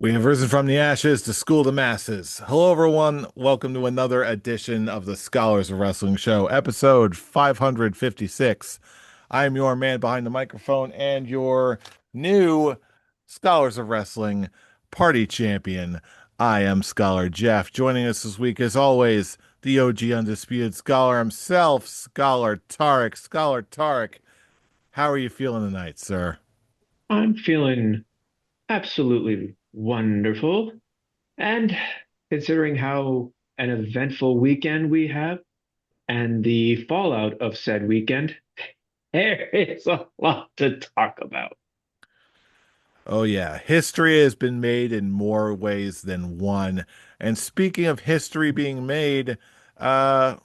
We have risen from the ashes to school the masses. Hello, everyone. Welcome to another edition of the Scholars of Wrestling Show, episode 556. I am your man behind the microphone and your new Scholars of Wrestling party champion. I am Scholar Jeff. Joining us this week, as always, the OG Undisputed Scholar himself, Scholar Tarek. Scholar Tarek, how are you feeling tonight, sir? I'm feeling absolutely wonderful. And considering how an eventful weekend we have and the fallout of said weekend, there is a lot to talk about. Oh, yeah. History has been made in more ways than one. And speaking of history being made, uh,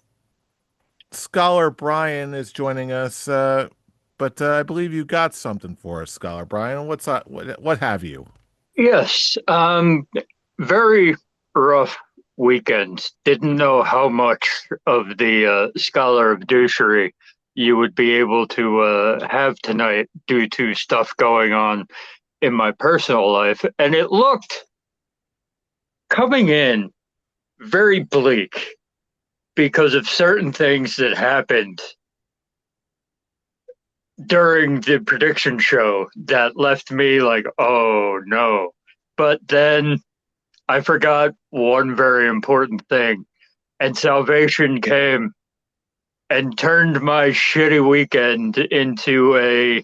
Scholar Brian is joining us. But I believe you got something for us, Scholar Brian. What have you? Yes, very rough weekend. Didn't know how much of the Scholar of Douchery you would be able to have tonight due to stuff going on in my personal life. And it looked coming in very bleak because of certain things that happened during the prediction show that left me like, oh no. But then I forgot one very important thing, and salvation came and turned my shitty weekend into a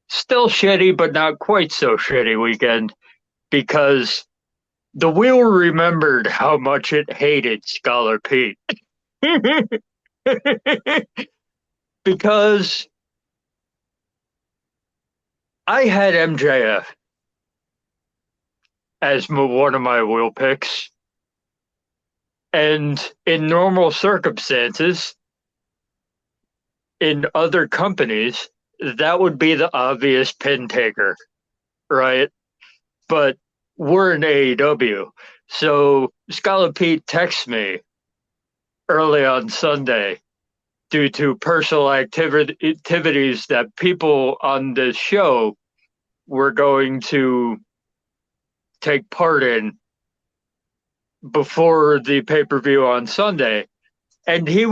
still shitty, but not quite so shitty weekend because the wheel remembered how much it hated Scholar Pete. Because I had MJF as one of my wheel picks. And in normal circumstances, in other companies, that would be the obvious pin taker, right? But we're in AEW. So Scholar Pete texts me early on Sunday due to personal activities that people on this show were going to take part in before the pay-per-view on Sunday. And we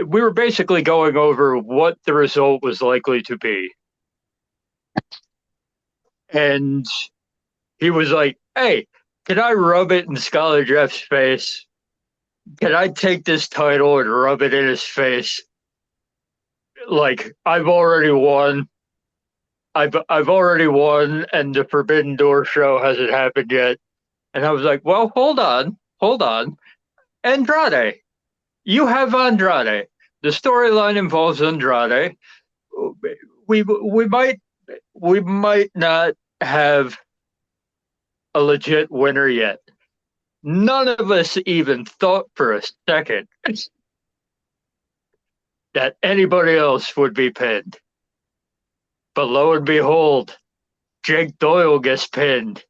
were basically going over what the result was likely to be. And he was like, hey, can I rub it in Scholar Jeff's face? Can I take this title and rub it in his face? Like, I've already won. I've already won, and the Forbidden Door show hasn't happened yet. And I was like, well, hold on. Andrade, you have Andrade. The storyline involves Andrade. We might we might not have a legit winner yet. None of us even thought for a second that anybody else would be pinned. But lo and behold, Jake Doyle gets pinned.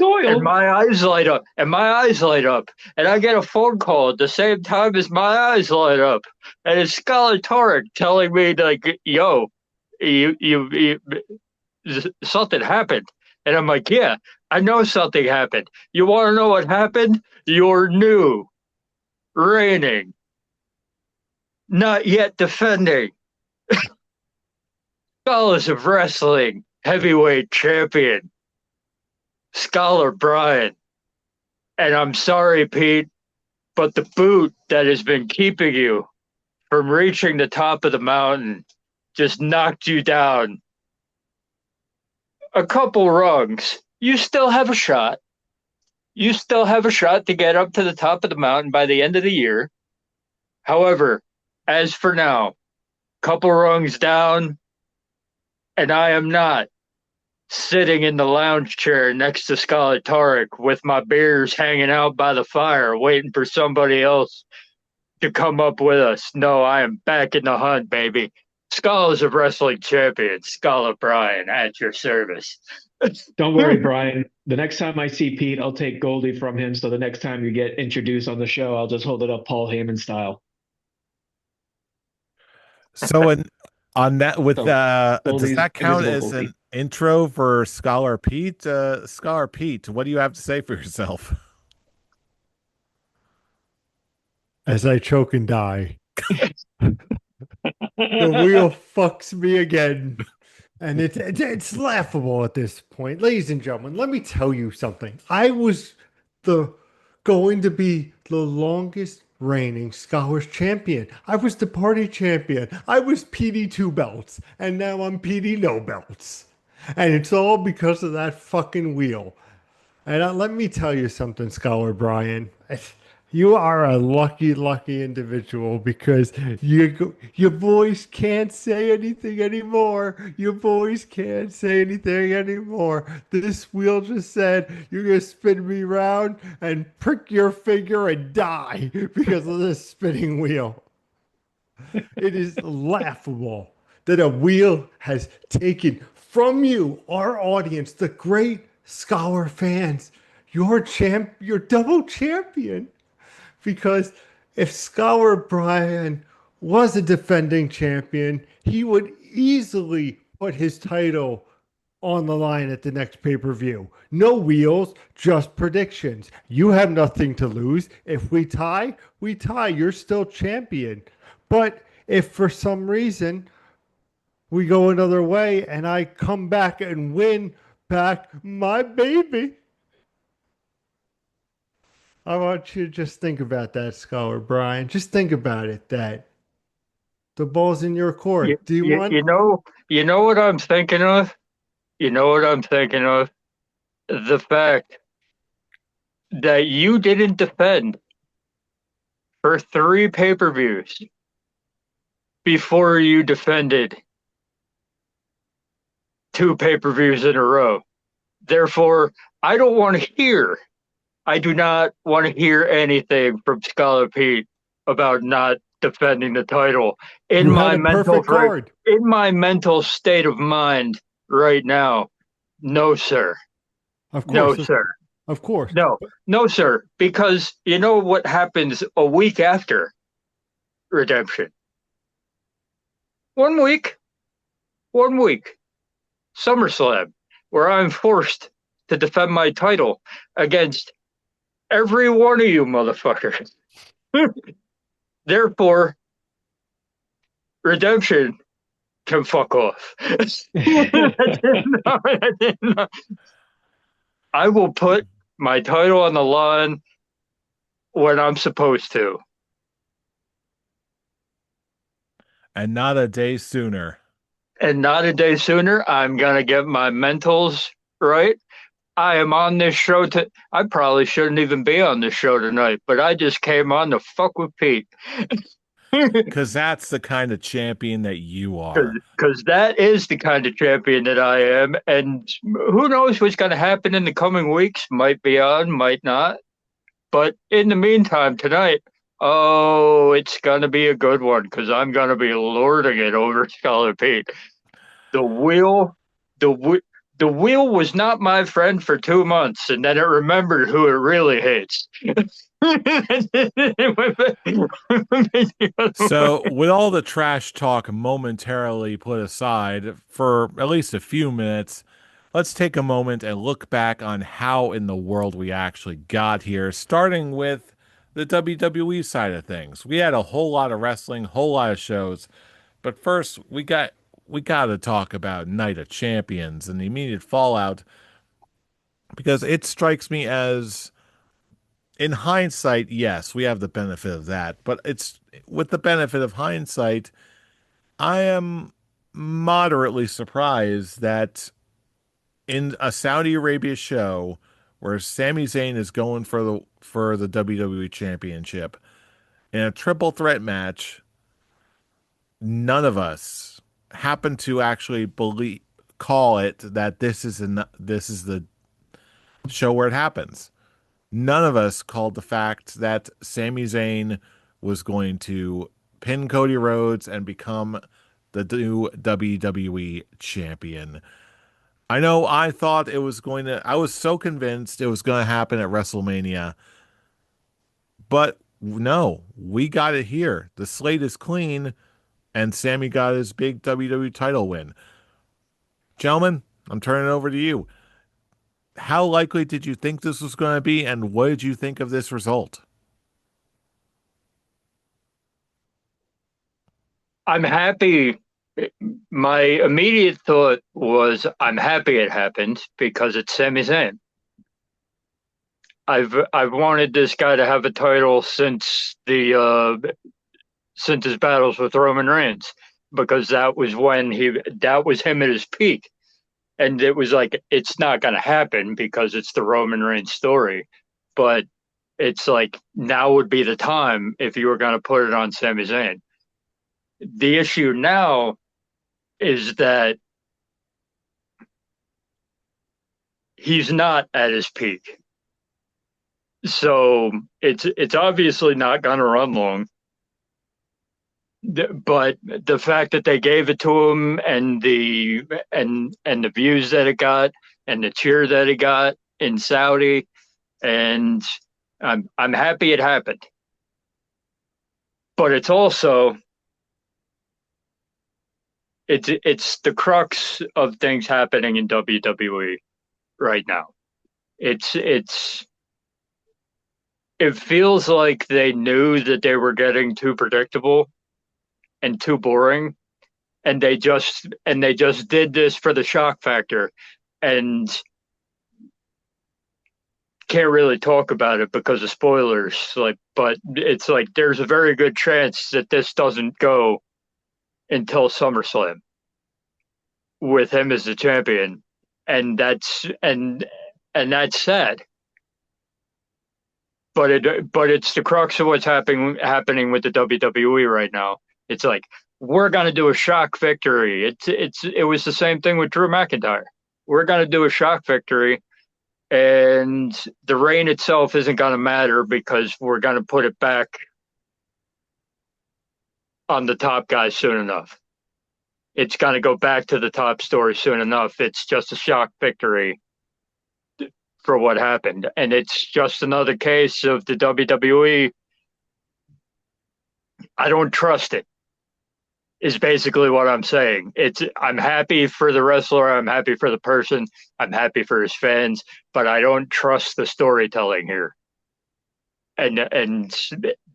And Doyle, my eyes light up, and my eyes light up, and I get a phone call at the same time as my eyes light up, and it's Scholar Tarek telling me like, "Yo, you something happened," and I'm like, "Yeah, I know something happened. You want to know what happened? You're new, reigning, not yet defending Scholars of Wrestling heavyweight champion, Scholar Brian." And I'm sorry, Pete, but the boot that has been keeping you from reaching the top of the mountain just knocked you down a couple rungs. You still have a shot. You still have a shot to get up to the top of the mountain by the end of the year. However, as for now, couple rungs down, and I am not sitting in the lounge chair next to Scholar Tarek with my beers hanging out by the fire, waiting for somebody else to come up with us. No, I am back in the hunt, baby. Scholars of Wrestling champion, Scholar Brian, at your service. don't worry, Brian. The next time I see Pete, I'll take Goldie from him. So the next time you get introduced on the show, I'll just hold it up Paul Heyman style. So, on that, with So does Goldie's that count invisible as an Goldie. Intro for Scholar Pete. Scholar Pete, what do you have to say for yourself? As I choke and die. The wheel fucks me again. And it's laughable at this point. Ladies and gentlemen, let me tell you something. I was the going to be the longest reigning Scholars champion. I was the party champion. I was PD two belts, and now I'm PD no belts. And it's all because of that fucking wheel. And let me tell you something, Scholar Brian. You are a lucky, lucky individual because your voice can't say anything anymore. Your voice can't say anything anymore. This wheel just said, you're going to spin me around and prick your finger and die because of this spinning wheel. It is laughable that a wheel has taken from you, our audience, the great Scholar fans, your double champion. Because if Scholar Brian was a defending champion, he would easily put his title on the line at the next pay-per-view. No wheels, just predictions. You have nothing to lose. If we tie, we tie. You're still champion. But if for some reason we go another way and I come back and win back my baby, I want you to just think about that, Scholar Brian. Just think about it, that the ball's in your You, court. Do you you, want you know what I'm thinking of? You know what I'm thinking of? The fact that you didn't defend for three pay-per-views before you defended two pay-per-views in a row. Therefore, I do not want to hear anything from Scholar Pete about not defending the title in you had my a perfect card? in my mental state of mind right now. No, sir. Of No, course, sir. of course. No, no, sir. Because you know what happens a week after redemption? 1 week, 1 week, SummerSlam, where I'm forced to defend my title against every one of you motherfuckers. Therefore, redemption can fuck off. I will put my title on the line when I'm supposed to. And not a day sooner. And not a day sooner, I'm going to get my mentals right. I am on this show I probably shouldn't even be on this show tonight, but I just came on to fuck with Pete. Because that's the kind of champion that you are. Because that is the kind of champion that I am. And who knows what's going to happen in the coming weeks? Might be on, might not. But in the meantime, tonight, oh, it's going to be a good one because I'm going to be lording it over Scholar Pete. The wheel, the, the wheel was not my friend for 2 months, and then it remembered who it really hates. So, with all the trash talk momentarily put aside for at least a few minutes, let's take a moment and look back on how in the world we actually got here, starting with the WWE side of things. We had a whole lot of wrestling, whole lot of shows, but first we got to talk about Night of Champions and the immediate fallout because it strikes me as in hindsight, yes, we have the benefit of that, but it's with the benefit of hindsight, I am moderately surprised that in a Saudi Arabia show where Sami Zayn is going for the WWE Championship in a triple threat match, none of us happen to actually believe call it that this is the show where it happens. None of us called the fact that Sami Zayn was going to pin Cody Rhodes and become the new WWE champion. I know I was so convinced it was going to happen at WrestleMania, but no, we got it here. The slate is clean, and Sammy got his big WWE title win. Gentlemen, I'm turning it over to you. How likely did you think this was going to be, and what did you think of this result? I'm happy. My immediate thought was I'm happy it happened because it's Sami Zayn. I've wanted this guy to have a title since his battles with Roman Reigns, because that was him at his peak. And it was like, it's not going to happen because it's the Roman Reigns story. But it's like, now would be the time if you were going to put it on Sami Zayn. The issue now is that he's not at his peak. So it's obviously not going to run long. But the fact that they gave it to him, and the views that it got, and the cheer that it got in Saudi, and I'm happy it happened. But it's also it's the crux of things happening in WWE right now. It feels like they knew that they were getting too predictable and too boring, and they just did this for the shock factor, and can't really talk about it because of spoilers. But it's like there's a very good chance that this doesn't go until SummerSlam with him as the champion, and that's sad. But it's the crux of what's happening with the WWE right now. It's like, we're gonna do a shock victory. It was the same thing with Drew McIntyre. We're gonna do a shock victory, and the reign itself isn't gonna matter because we're gonna put it back on the top guy soon enough. It's gonna go back to the top story soon enough. It's just a shock victory for what happened, and it's just another case of the WWE. I don't trust it, is basically what I'm saying. I'm happy for the wrestler, I'm happy for the person, I'm happy for his fans, but I don't trust the storytelling here. And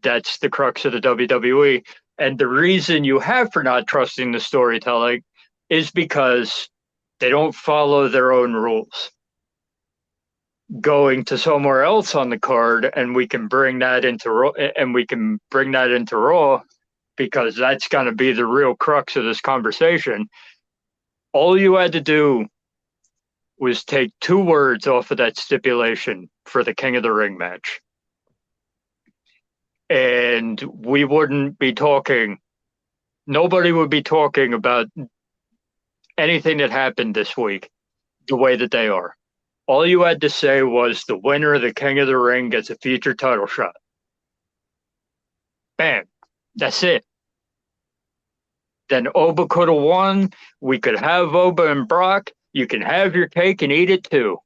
that's the crux of the WWE. And the reason you have for not trusting the storytelling is because they don't follow their own rules. Going to somewhere else on the card, and we can bring that into Raw, because that's going to be the real crux of this conversation. All you had to do was take 2 words off of that stipulation for the King of the Ring match, and we wouldn't be talking. Nobody would be talking about anything that happened this week the way that they are. All you had to say was the winner of the King of the Ring gets a future title shot. Bam. That's it. Then Oba could have won. We could have Oba and Brock. You can have your cake and eat it too.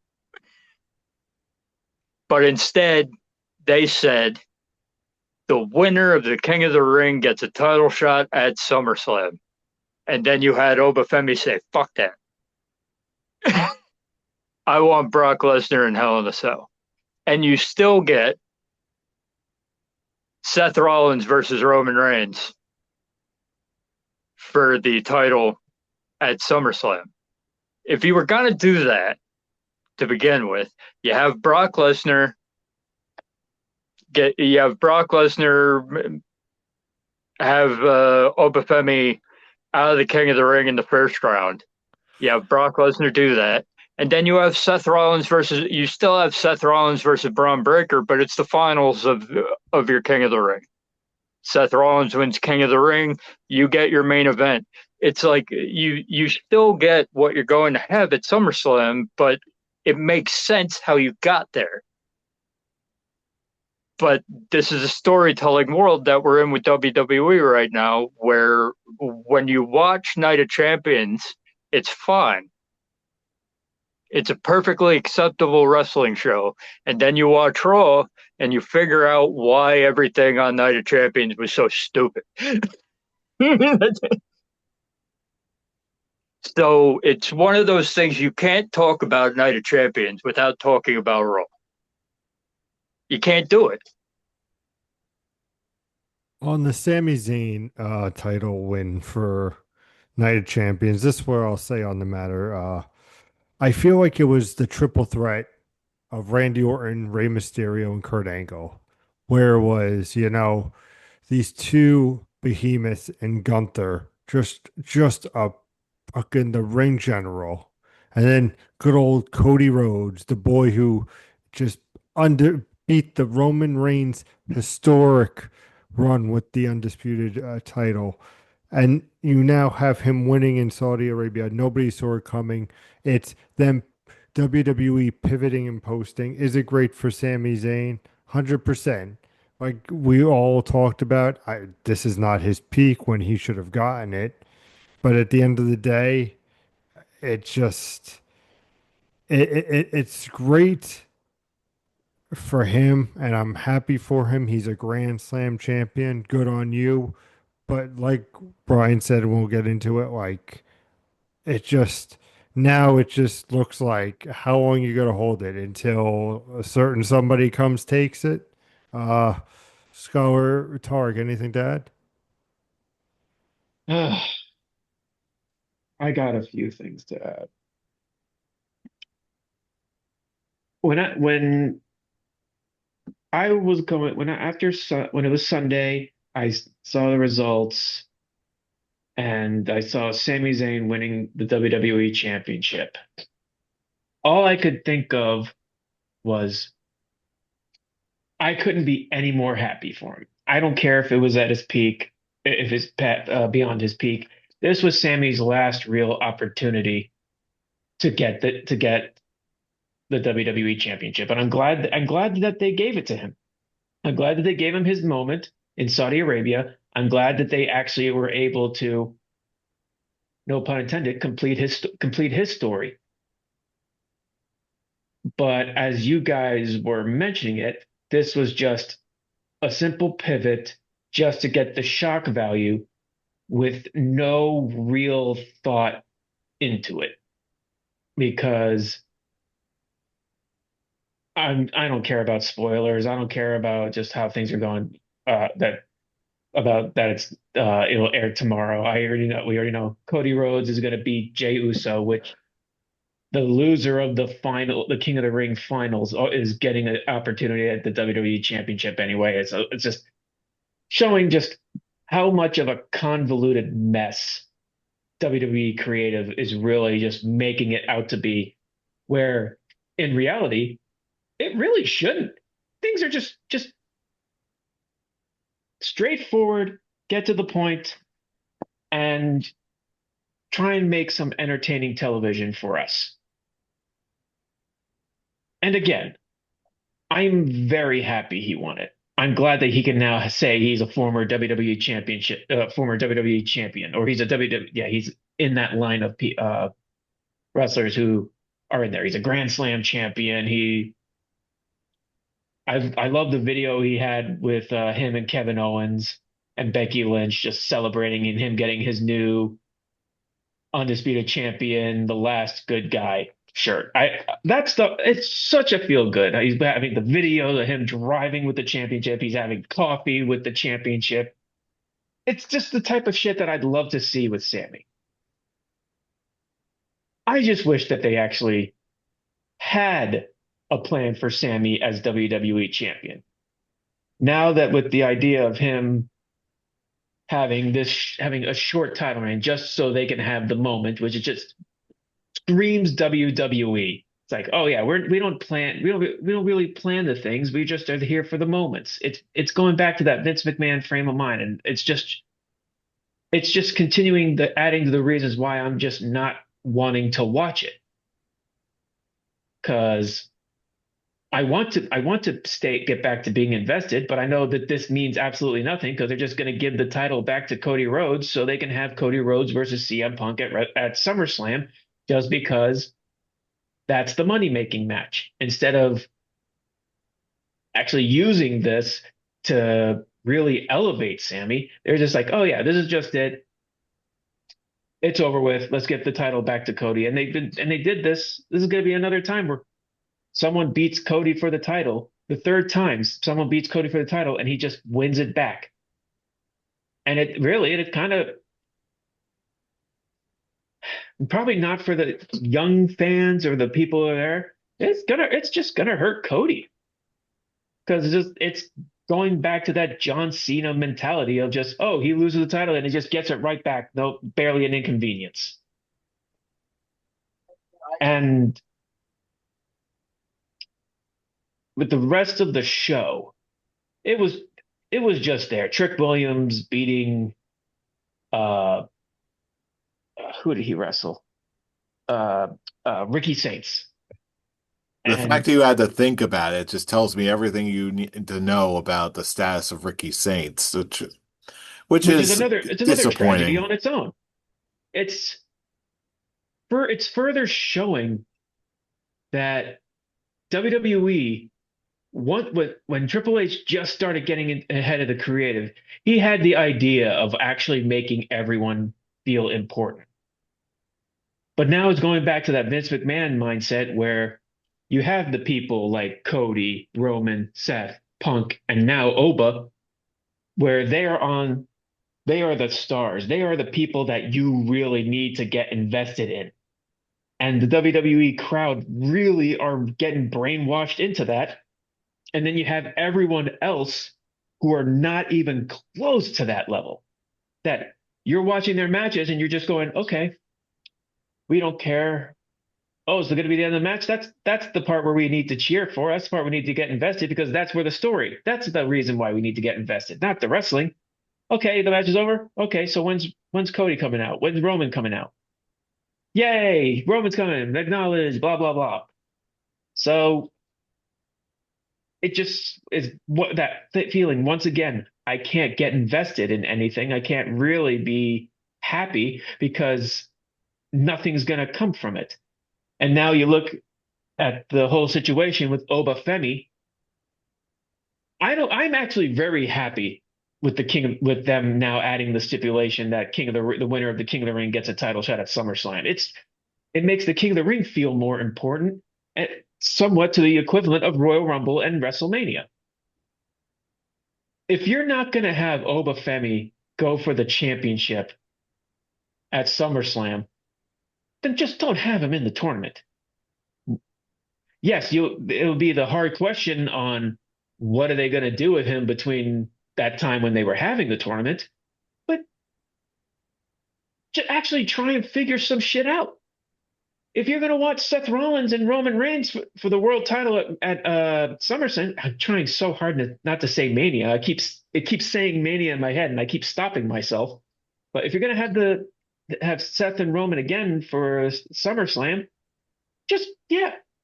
But instead, they said the winner of the King of the Ring gets a title shot at SummerSlam. And then you had Oba Femi say, fuck that. I want Brock Lesnar in Hell in a Cell. And you still get Seth Rollins versus Roman Reigns for the title at SummerSlam. If you were going to do that to begin with, you have Brock Lesnar have Obafemi out of the King of the Ring in the first round. You have Brock Lesnar do that. And then you have Seth Rollins versus Braun Breaker, but it's the finals of your King of the Ring. Seth Rollins wins King of the Ring. You get your main event. It's like you still get what you're going to have at SummerSlam, but it makes sense how you got there. But this is a storytelling world that we're in with WWE right now, where when you watch Night of Champions, it's fine. It's a perfectly acceptable wrestling show. And then you watch Raw and you figure out why everything on Night of Champions was so stupid. So it's one of those things you can't talk about Night of Champions without talking about Raw. You can't do it. On the Sami Zayn title win for Night of Champions, this is where I'll say on the matter. I feel like it was the triple threat of Randy Orton, Rey Mysterio, and Kurt Angle, where it was, these two behemoths and Gunther, just a fucking the ring general, and then good old Cody Rhodes, the boy who just under beat the Roman Reigns historic run with the undisputed title. And you now have him winning in Saudi Arabia. Nobody saw it coming. It's them WWE pivoting and posting. Is it great for Sami Zayn? 100%. Like we all talked about, this is not his peak when he should have gotten it. But at the end of the day, it just it's great for him, and I'm happy for him. He's a Grand Slam champion. Good on you. But like Brian said, and we'll get into it. Like it just now, it just looks like how long you gonna hold it until a certain somebody comes takes it. Uh, Scholar Targ, anything to add? I got a few things to add. When I was going when I, after when it was Sunday, saw the results and I saw Sami Zayn winning the WWE Championship. All I could think of was I couldn't be any more happy for him. I don't care if it was at his peak, if it's beyond his peak. This was Sammy's last real opportunity to get the WWE Championship, and I'm glad that they gave it to him. I'm glad that they gave him his moment in Saudi Arabia. I'm glad that they actually were able to, no pun intended, complete his story. But as you guys were mentioning it, this was just a simple pivot just to get the shock value with no real thought into it because I don't care about spoilers. I don't care about just how things are going. That it'll air tomorrow. We already know Cody Rhodes is going to beat Jey Uso, which the loser of the King of the Ring finals is getting an opportunity at the WWE Championship anyway. So it's just showing just how much of a convoluted mess WWE creative is really just making it out to be, where in reality, it really shouldn't. Things are just straightforward, get to the point, and try and make some entertaining television for us. And again, I'm very happy he won it. I'm glad that he can now say he's a former WWE champion, or he's a WWE, yeah, he's in that line of wrestlers who are in there. He's a Grand Slam champion. I love the video he had with him and Kevin Owens and Becky Lynch just celebrating and him getting his new undisputed champion, the last good guy shirt. That stuff, it's such a feel good. He's having the video of him driving with the championship. He's having coffee with the championship. It's just the type of shit that I'd love to see with Sammy. I just wish that they actually had a plan for Sammy as WWE champion. Now that with the idea of him having a short title reign just so they can have the moment, which is just screams WWE. It's like, oh yeah, we don't really plan the things. We just are here for the moments. It's going back to that Vince McMahon frame of mind, and it's just continuing the adding to the reasons why I'm just not wanting to watch it because I want to get back to being invested, but I know that this means absolutely nothing because they're just going to give the title back to Cody Rhodes so they can have Cody Rhodes versus CM Punk at SummerSlam just because that's the money making match instead of actually using this to really elevate Sammy. They're just like, oh yeah, this is just it. it's over with. Let's get the title back to Cody. And they did this. This is going to be another time where someone beats Cody for the title. The third time someone beats Cody for the title and he just wins it back. And it kind of probably not for the young fans or the people who are there. It's just gonna hurt Cody because it's going back to that John Cena mentality of just, oh, he loses the title and he just gets it right back. No, barely an inconvenience. And with the rest of the show, it was it was just there. Trick Williams beating uh who did he wrestle? Uh Ricky Saints. The fact And that you had to think about it just tells me everything you need to know about the status of Ricky Saints, which which is is another tragedy disappointing. on its own. It's it's further showing that WWE when Triple H just started getting ahead of the creative, he had the idea of actually making everyone feel important. But now it's going back to that Vince McMahon mindset where you have the people like Cody, Roman, Seth, Punk, and now Oba, where they are the stars. They are the people that you really need to get invested in. And the WWE crowd really are getting brainwashed into that. And then you have everyone else who are not even close to that level. That you're watching their matches and you're just going, okay, we don't care. Oh, is it going to be the end of the match? That's the part where we need to cheer for. That's the part we need to get invested because that's where the story. That's the reason why we need to get invested, not the wrestling. Okay, the match is over. Okay, so when's Cody coming out? When's Roman coming out? Yay, Roman's coming. Acknowledge, blah blah blah. So it just is what that feeling once again. I can't get invested in anything. I can't really be happy because nothing's going to come from it. And now you look at the whole situation with Oba Femi. I'm actually very happy with with them now adding the stipulation that the winner of the King of the Ring gets a title shot at SummerSlam. It makes the King of the Ring feel more important and somewhat to the equivalent of Royal Rumble and WrestleMania. If you're not going to have Oba Femi go for the championship at SummerSlam, then just don't have him in the tournament. Yes, it'll be the hard question on what are they going to do with him between that time when they were having the tournament, but to actually try and figure some shit out. If you're going to watch Seth Rollins and Roman Reigns for the world title at SummerSlam, I'm trying so hard not to say Mania. It keeps saying Mania in my head, and I keep stopping myself. But if you're going to have Seth and Roman again for SummerSlam, just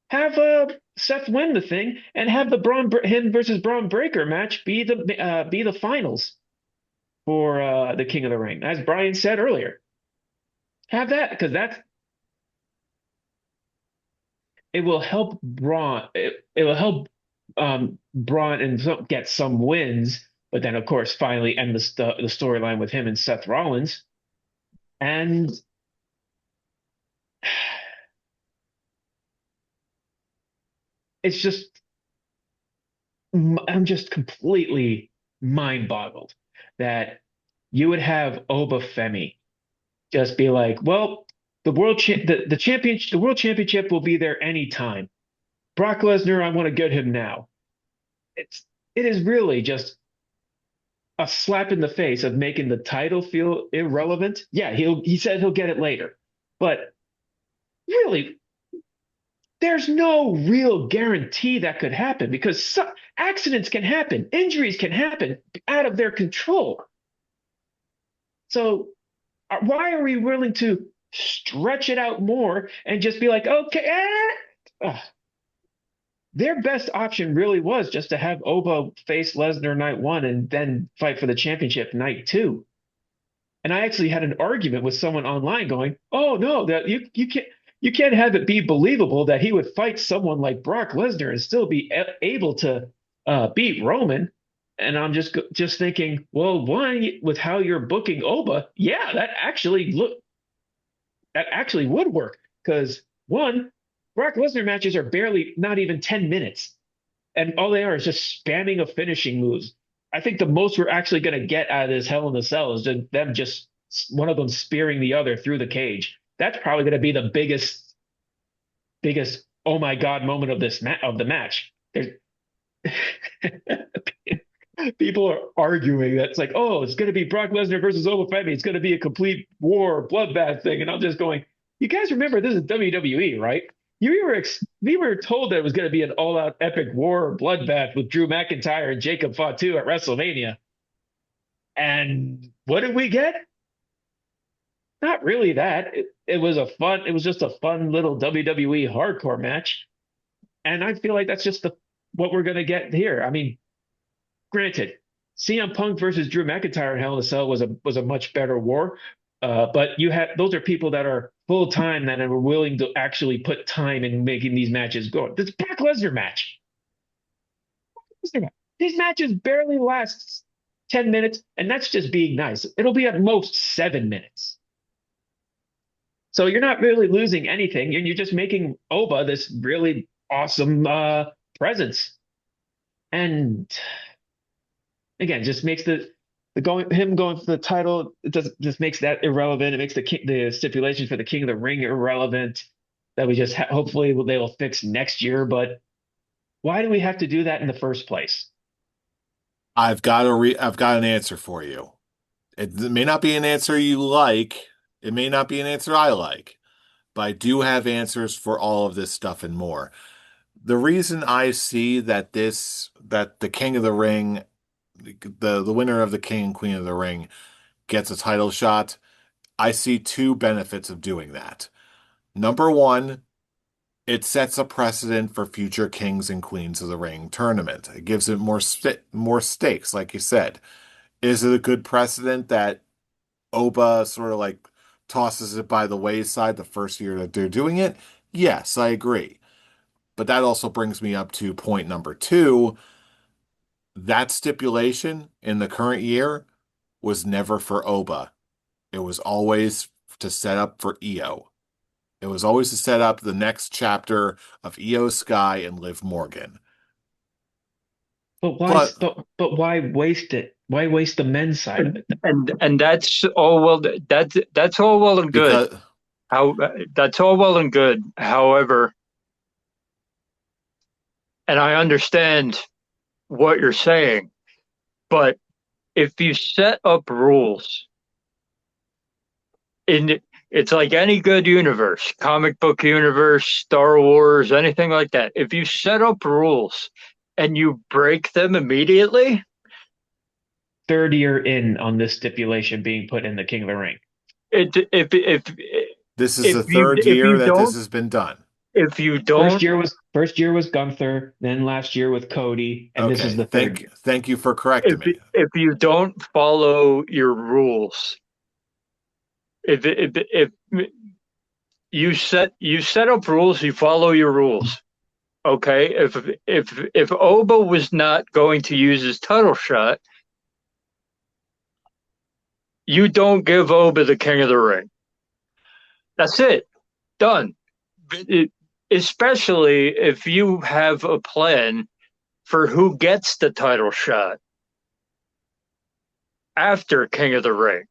have Seth win the thing and have the him versus Braun Breaker match be the finals for the King of the Ring, as Brian said earlier. Have that because it will help Braun. It will help Braun and get some wins, but then of course finally end the storyline with him and Seth Rollins, and it's just I'm just completely mind boggled that you would have Oba Femi just be like, well, the world championship will be there anytime. Brock Lesnar, I want to get him now. It is really just a slap in the face of making the title feel irrelevant. Yeah, he said he'll get it later, but really, there's no real guarantee that could happen because accidents can happen, injuries can happen out of their control. So why are we willing to stretch it out more and just be like, okay, their best option really was just to have Oba face Lesnar night one and then fight for the championship night two. And I actually had an argument with someone online going, "Oh no, that you can't have it be believable that he would fight someone like Brock Lesnar and still be able to beat Roman." And I'm just thinking, well, one with how you're booking Oba, yeah, that actually that actually would work because one, Brock Lesnar matches are barely not even 10 minutes. And all they are is just spamming of finishing moves. I think the most we're actually going to get out of this Hell in a Cell is them just one of them spearing the other through the cage. That's probably going to be the biggest oh my god moment of of the match. There's people are arguing that it's like, oh, it's going to be Brock Lesnar versus Oba Femi. It's going to be a complete war bloodbath thing, and I'm just going, you guys remember this is WWE, right? We were told that it was going to be an all-out epic war bloodbath with Drew McIntyre and Jacob Fatu at WrestleMania, and what did we get? Not really that. It was it was just a fun little WWE hardcore match, and I feel like that's just what we're going to get here. I mean, granted, CM Punk versus Drew McIntyre in Hell in a Cell was a much better war. But you have those are people that are full time that are willing to actually put time in making these matches go. This Brock Lesnar match. These matches barely last 10 minutes, and that's just being nice. It'll be at most 7 minutes. So you're not really losing anything. You're just making Oba this really awesome presence. And again, just makes him going for the title, it just makes that irrelevant. It makes the stipulation for the King of the Ring irrelevant. That we just hopefully they will fix next year. But why do we have to do that in the first place? I've got an answer for you. It may not be an answer you like. It may not be an answer I like, but I do have answers for all of this stuff and more. The reason I see that the King of the Ring, the winner of the King and Queen of the Ring gets a title shot, I see two benefits of doing that. Number one, it sets a precedent for future Kings and Queens of the Ring tournament. It gives it more stakes, like you said. Is it a good precedent that Oba sort of like tosses it by the wayside the first year that they're doing it? Yes, I agree. But that also brings me up to point number two. That stipulation in the current year was never for Oba. It was always to set up for Io. It was always to set up the next chapter of Io Sky and Liv Morgan. But why? But But why waste it? Why waste the men's side of it? And that's all well. That's all well and good. because How that's all well and good. However, and I understand what you're saying, but if you set up rules in it's like any good universe, comic book universe, Star Wars, anything like that. If you set up rules and you break them immediately, Third year in on this stipulation being put in the King of the Ring. if this is the third if year you that don't this has been done. if you don't First year was Gunther, then last year with Cody, and this is Okay, the third year. thank you for correcting me. if you don't follow your rules, if you set up rules, you follow your rules. Okay, if Oba was not going to use his title shot, you don't give Oba the King of the Ring. That's it. Done. Especially if you have a plan for who gets the title shot after King of the Ring.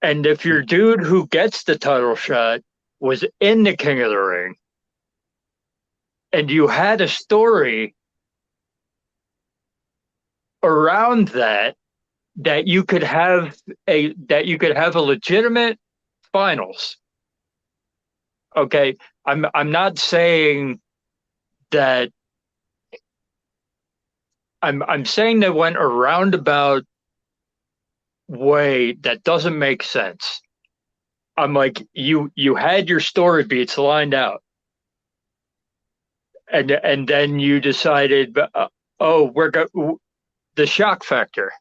And if your dude who gets the title shot was in the King of the Ring, and you had a story around that you could have a legitimate finals. Okay, I'm not saying that. I'm saying they went a roundabout way that doesn't make sense. I'm like, you had your story beats lined out, and then you decided, the shock factor.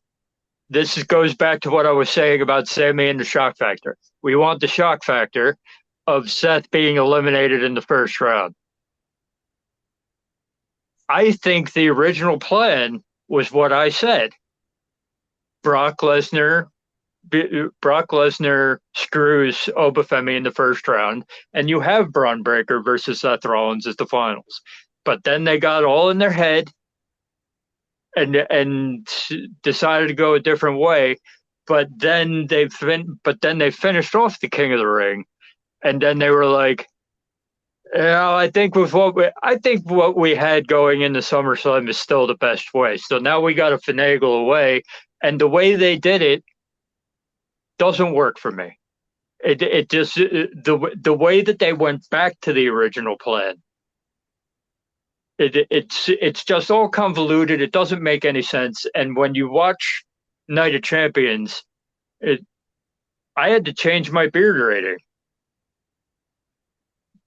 This goes back to what I was saying about Sami and the shock factor. We want the shock factor of Seth being eliminated in the first round. I think the original plan was what I said. Brock Lesnar Brock Lesnar screws Obafemi in the first round, and you have Braun Breaker versus Seth Rollins as the finals. But then they got all in their head and decided to go a different way. But then they finished off the King of the Ring, and then they were like, I think what we had going into SummerSlam is still the best way. So now we got to finagle away, and the way they did it doesn't work for me. It just the way that they went back to the original plan. It's just all convoluted. It doesn't make any sense. And when you watch Night of Champions, it I had to change my beard rating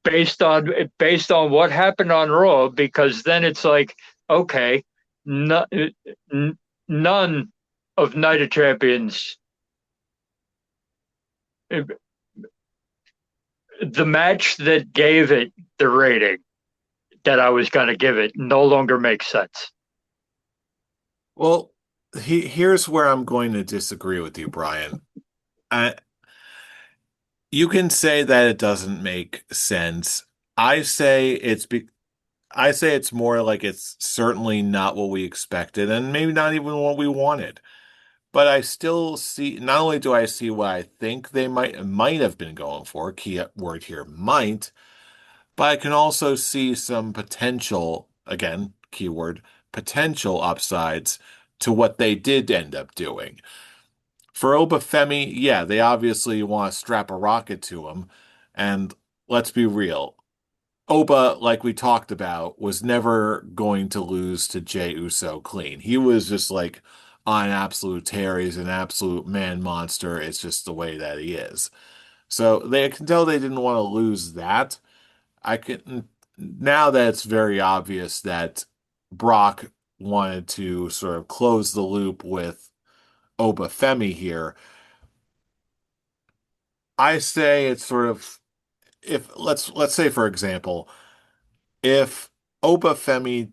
based on what happened on Raw, because then it's like, okay, no, none of Night of Champions, the match that gave it the rating that I was going to give it no longer makes sense. Well, here's where I'm going to disagree with you, Brian. Uh, you can say that it doesn't make sense. I say I say it's more like it's certainly not what we expected, and maybe not even what we wanted. But I still see, not only do I see what I think they might have been going for, key word here, might, but I can also see some potential, again, keyword, potential upsides to what they did end up doing. For Obafemi, yeah, they obviously want to strap a rocket to him. And let's be real. Oba, like we talked about, was never going to lose to Jey Uso clean. He was just like on absolute tear. He's an absolute man monster. It's just the way that he is. So they can tell they didn't want to lose that. I can now that it's very obvious that Brock wanted to sort of close the loop with Obafemi here. I say it's sort of if let's say for example, if Obafemi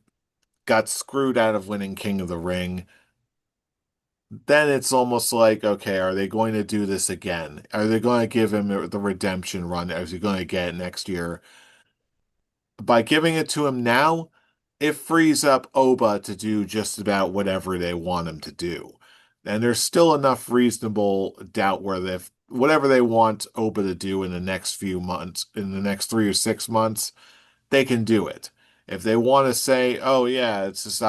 got screwed out of winning King of the Ring, then it's almost like, okay, are they going to do this again? Are they going to give him the redemption run? Is he going to get it next year? By giving it to him now, it frees up Oba to do just about whatever they want him to do. And there's still enough reasonable doubt where if whatever they want Oba to do in the next few months, in the next 3 or 6 months, they can do it. If they want to say, oh yeah, it's just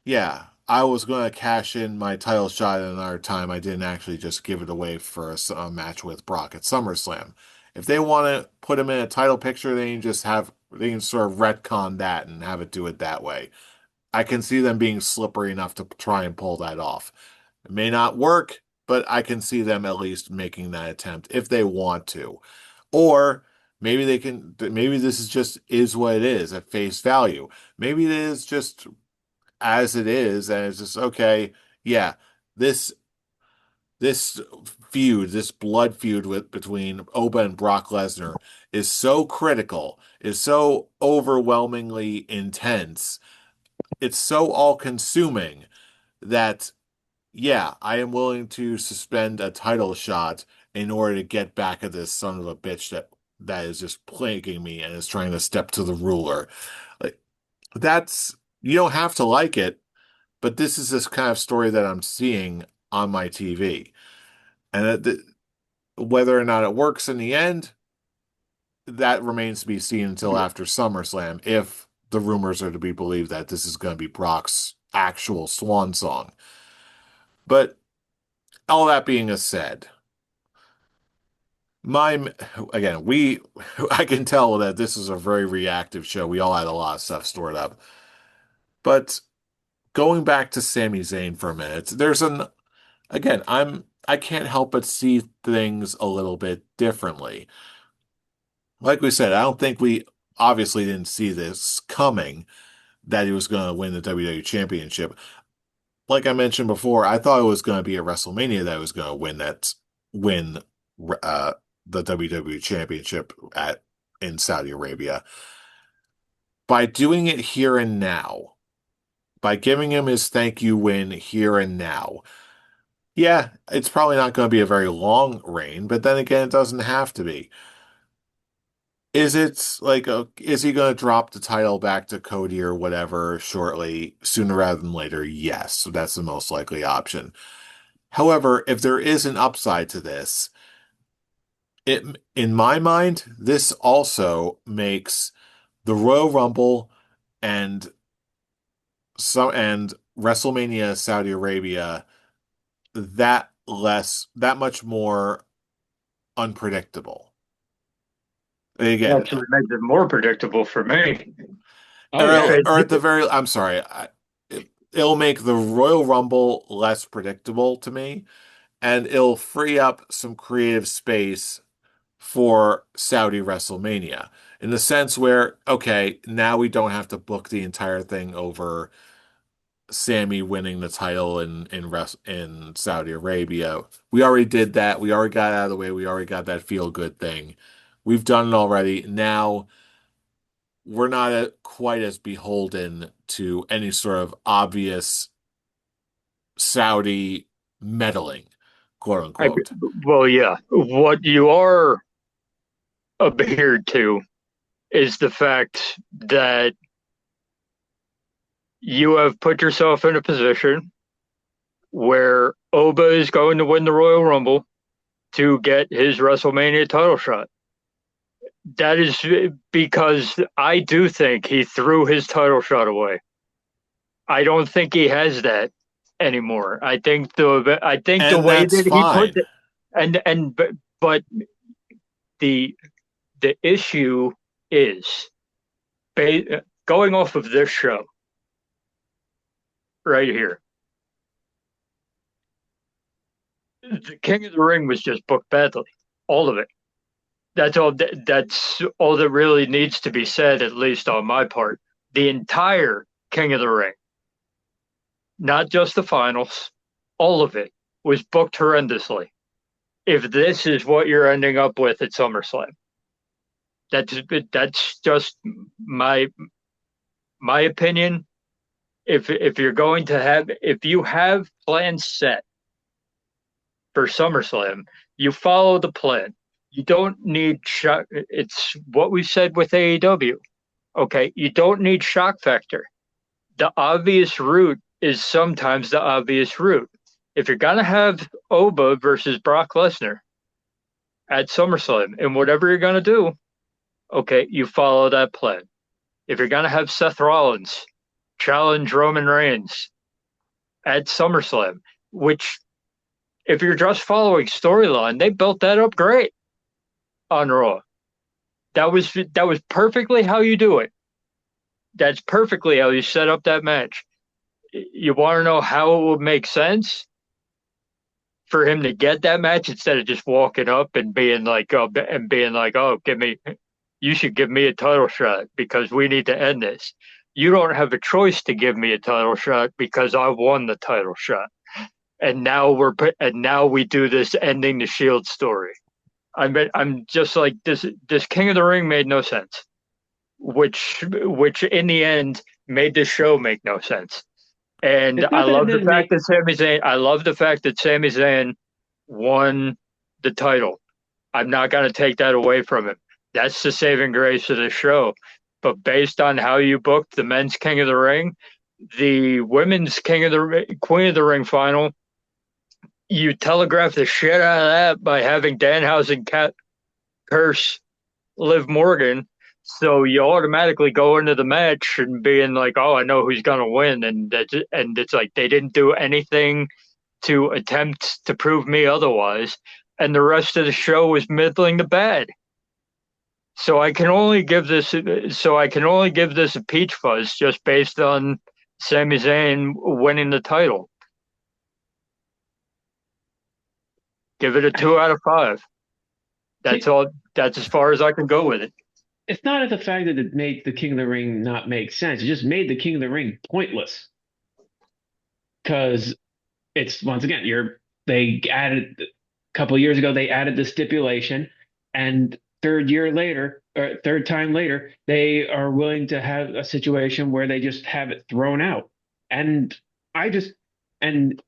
yeah, I was going to cash in my title shot at another time. I didn't actually just give it away for a match with Brock at SummerSlam. If they want to put him in a title picture, they can sort of retcon that and have it do it that way. I can see them being slippery enough to try and pull that off. It may not work, but I can see them at least making that attempt if they want to. Or maybe they can, maybe this is just is what it is at face value. Maybe it is just as it is, and it's just okay. Yeah, this this this blood feud between Oba and Brock Lesnar is so critical, is so overwhelmingly intense, it's so all-consuming that yeah, I am willing to suspend a title shot in order to get back at this son of a bitch that is just plaguing me and is trying to step to the ruler. Like that's you don't have to like it, but this is this kind of story that I'm seeing on my TV. And whether or not it works in the end, that remains to be seen until after SummerSlam, if the rumors are to be believed that this is going to be Brock's actual swan song. But all that being said, my again, I can tell that this is a very reactive show. We all had a lot of stuff stored up. But going back to Sami Zayn for a minute, again, I can't help but see things a little bit differently. Like we said, I don't think we obviously didn't see this coming that he was going to win the WWE Championship. Like I mentioned before, I thought it was going to be at WrestleMania that was going to win uh, the WWE Championship at in Saudi Arabia. By doing it here and now, by giving him his thank you win here and now, Yeah, it's probably not going to be a very long reign, but then again, it doesn't have to be. Is it like, is he going to drop the title back to Cody or whatever shortly, sooner rather than later? Yes, so that's the most likely option. However, if there is an upside to this, it, in my mind, this also makes the Royal Rumble and and WrestleMania Saudi Arabia that much more unpredictable. Again, Actually makes it more predictable for me. Oh yeah. or at the very, I'm sorry, it'll make the Royal Rumble less predictable to me, and it'll free up some creative space for Saudi WrestleMania in the sense where, okay, now we don't have to book the entire thing over Sammy winning the title in Saudi Arabia. We already did that. We already got it out of the way. We already got that feel good thing. We've done it already. Now we're not quite as beholden to any sort of obvious Saudi meddling, quote I, unquote. well, yeah. What you are adhered to is the fact that you have put yourself in a position where Oba is going to win the Royal Rumble to get his WrestleMania title shot. That is because I do think he threw his title shot away. I don't think he has that anymore. I think the And way that's that he put fine. it, and but the the issue is going off of this show right here. The King of the Ring was just booked badly, all of it. That's all. That's all that really needs to be said, at least on my part. The entire King of the Ring, not just the finals, all of it was booked horrendously. If this is what you're ending up with at SummerSlam, that's that's just my my opinion. If you're going to have if you have plans set for SummerSlam, you follow the plan. You don't need shock. It's what we said with AEW. Okay, you don't need shock factor. The obvious route is sometimes the obvious route. If you're gonna have Oba versus Brock Lesnar at SummerSlam, and whatever you're gonna do, okay, you follow that plan. If you're gonna have Seth Rollins challenge Roman Reigns at SummerSlam, which if you're just following storyline, they built that up great on Raw. That was perfectly how you do it. That's perfectly how you set up that match. You want to know how it would make sense for him to get that match instead of just walking up and being like, oh, you should give me a title shot because we need to end this. You don't have a choice to give me a title shot because I won the title shot, and now we do this ending the Shield story. I'm just like this. This King of the Ring made no sense, which in the end made this show make no sense. And It's not that it didn't make. I love the fact that Sami Zayn won the title. I'm not going to take that away from him. That's the saving grace of the show. But based on how you booked the men's King of the Ring, the women's Queen of the Ring final, you telegraphed the shit out of that by having Danhausen curse Liv Morgan. So you automatically go into the match and being like, "Oh, I know who's gonna win," and it's like they didn't do anything to attempt to prove me otherwise, and the rest of the show was middling to bad. So I can only give this a peach fuzz just based on Sami Zayn winning the title. Give it a 2 out of 5. That's See, all. That's as far as I can go with it. it's not the fact that it made the King of the Ring not make sense. It just made the King of the Ring pointless because it's once again they added a couple of years ago they added the stipulation, and third year later or third time later they are willing to have a situation where they just have it thrown out. And I just and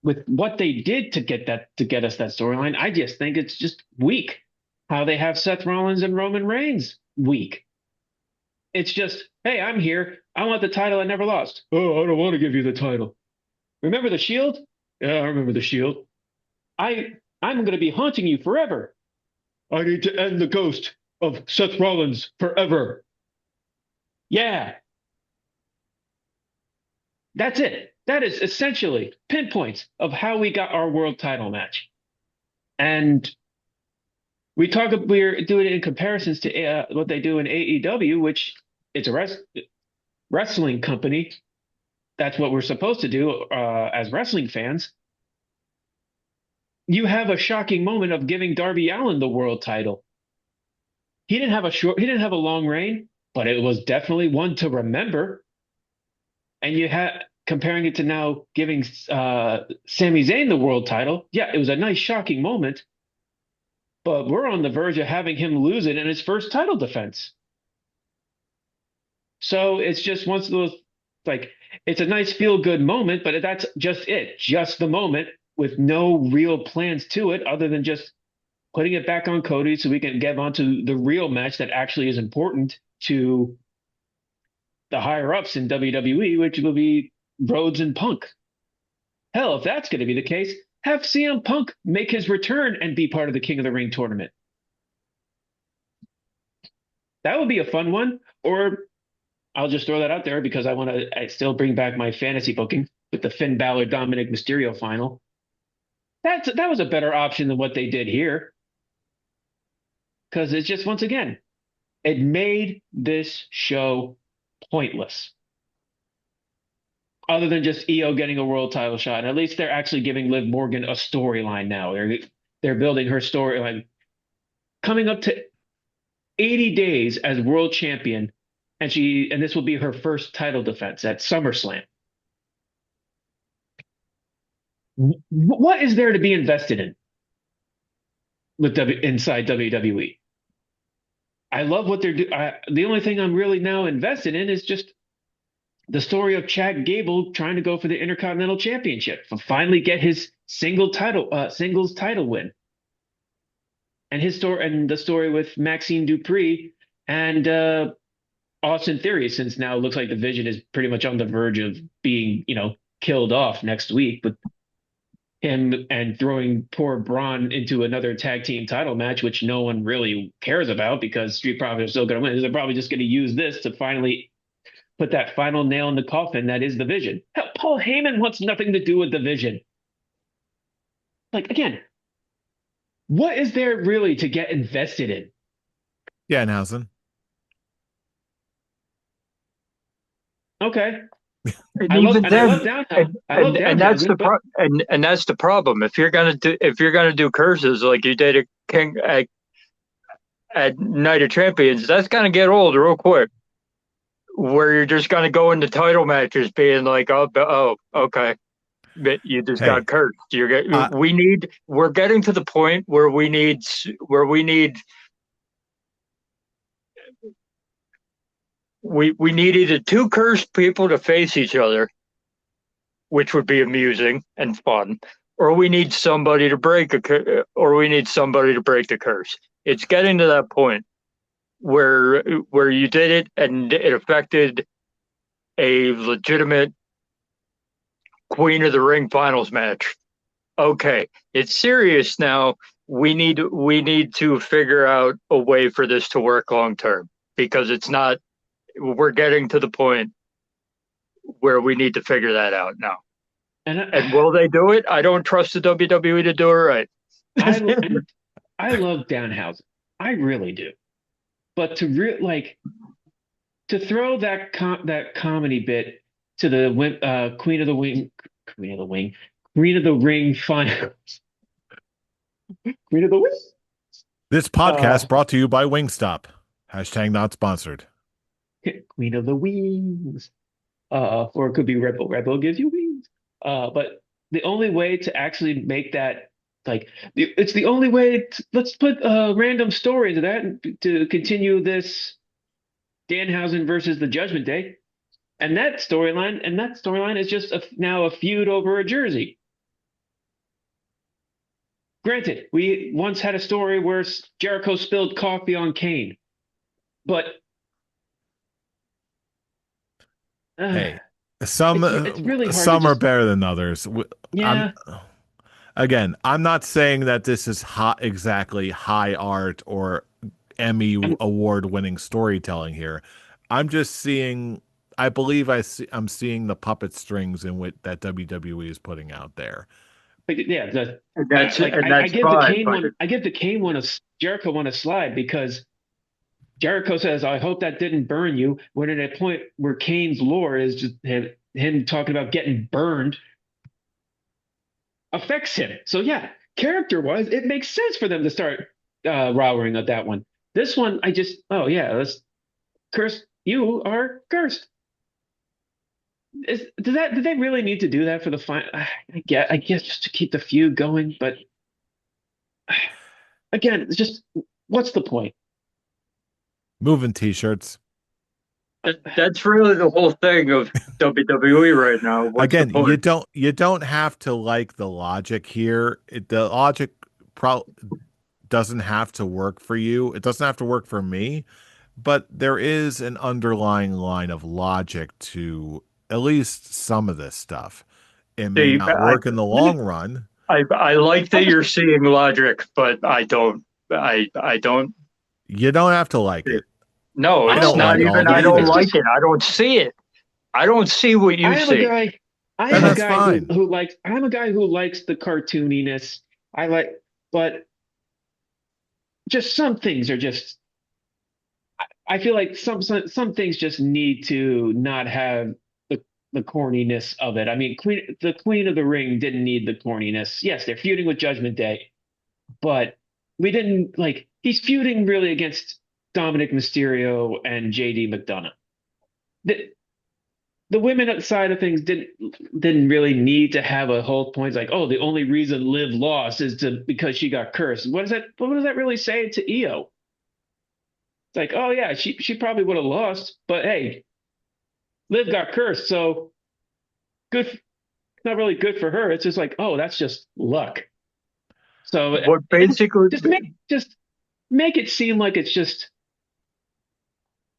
with what they did to get us that storyline, I just think it's just weak. How they have Seth Rollins and Roman Reigns weak. It's just, hey, I'm here. I want the title I never lost. Oh, I don't want to give you the title. Remember the Shield? Yeah, I remember the Shield. I'm going to be haunting you forever. I need to end the ghost of Seth Rollins forever. Yeah, that's it. That is essentially pinpoints of how we got our world title match. And we're doing it in comparisons to what they do in AEW, which it's a wrestling company. That's what we're supposed to do as wrestling fans. You have a shocking moment of giving Darby Allin the world title. He didn't have a long reign, but it was definitely one to remember. And you had comparing it to now giving Sami Zayn the world title. Yeah, it was a nice shocking moment, but we're on the verge of having him lose it in his first title defense. So it's just one of those, like, it's a nice feel good moment, but that's just it, just the moment with no real plans to it other than just putting it back on Cody so we can get onto the real match that actually is important to the higher ups in WWE, which will be Rhodes and Punk. Hell, if that's going to be the case, have CM Punk make his return and be part of the King of the Ring tournament. That would be a fun one. Or I'll just throw that out there because I still bring back my fantasy booking with the Finn Balor Dominic Mysterio final. That was a better option than what they did here. Because it's just, once again, it made this show pointless. Other than just Io getting a world title shot. And at least they're actually giving Liv Morgan a storyline now. They're building her storyline. Coming up to 80 days as world champion, and this will be her first title defense at SummerSlam. What is there to be invested in inside WWE? I love what they're doing. The only thing I'm really now invested in is just the story of Chad Gable trying to go for the Intercontinental Championship, to finally get his singles title win, and the story with Maxine Dupree and Austin Theory, since now it looks like the Vision is pretty much on the verge of being, killed off next week with him and throwing poor Braun into another tag team title match, which no one really cares about because Street Profits are still going to win. They're probably just going to use this to finally put that final nail in the coffin that is the Vision. Hell, Paul Heyman wants nothing to do with the Vision. Like, again, what is there really to get invested in? Danhausen. Okay. And I even love then, Downtown. and that's and that's the problem. If you're gonna do curses like you did at Night of Champions, that's gonna get old real quick. Where you're just gonna go into title matches being like, oh, okay, but you just got cursed. We're getting to the point where we need either two cursed people to face each other, which would be amusing and fun, or we need somebody to break the curse. It's getting to that point where you did it and it affected a legitimate Queen of the Ring finals match. Okay, it's serious now. We need to figure out a way for this to work long term because it's not. We're getting to the point where we need to figure that out now. And will they do it? I don't trust the WWE to do it right. I love Danhausen. I really do. But to throw that comedy bit to the Queen of the Ring finals. Queen of the Wing. This podcast brought to you by Wingstop. # not sponsored. Queen of the Wings. Or it could be Rebel. Rebel gives you wings. But the only way to actually make that, it's the only way. Let's put a random story into that to continue this Danhausen versus the Judgment Day. And that storyline is just now a feud over a jersey. Granted, we once had a story where Jericho spilled coffee on Kane, but uh, Hey, some it's really hard to some are just better than others. I'm yeah. again, I'm not saying that this is hot exactly high art or Emmy I'm, award winning storytelling here. I'm just seeing I believe I'm seeing the puppet strings in which that WWE is putting out there. yeah, And that's and I that's give the fine, Kane but one, I give the Kane one a Jericho one a slide because Jericho says, "I hope that didn't burn you." When at a point where Kane's lore is just him talking about getting burned affects him. So yeah, character wise, it makes sense for them to start rowering at that one. This one, I just, oh yeah, let's curse. You are cursed. Did they really need to do that for the final? I guess just to keep the feud going. But again, it's just what's the point? Moving t-shirts. that's really the whole thing of WWE right now. What's the Again, point? you don't have to like the logic here. The logic pro doesn't have to work for you. It doesn't have to work for me, but there is an underlying line of logic to at least some of this stuff. It may See, not work in the Let long me. run. I like I'll that just you're seeing logic, but I don't. I don't. You don't have to like it. No, I it's don't not like all even. of it I again. don't It's either. like just it. I don't see it. I don't see what you I am a see. guy. I And am a that's guy fine. who likes. I'm a guy who likes the cartooniness. I like, but just some things are just. I feel like some things just need to not have the corniness of it. I mean, the Queen of the Ring didn't need the corniness. Yes, they're feuding with Judgment Day, but we didn't like. He's feuding really against Dominic Mysterio and JD McDonough. The, the women side of things didn't really need to have a whole point like, oh, the only reason Liv lost is because she got cursed. What does that really say to Io? It's like, oh yeah, she probably would have lost, but hey, Liv got cursed, so good. Not really good for her. It's just like, oh, that's just luck. So What basically? just make it seem like it's just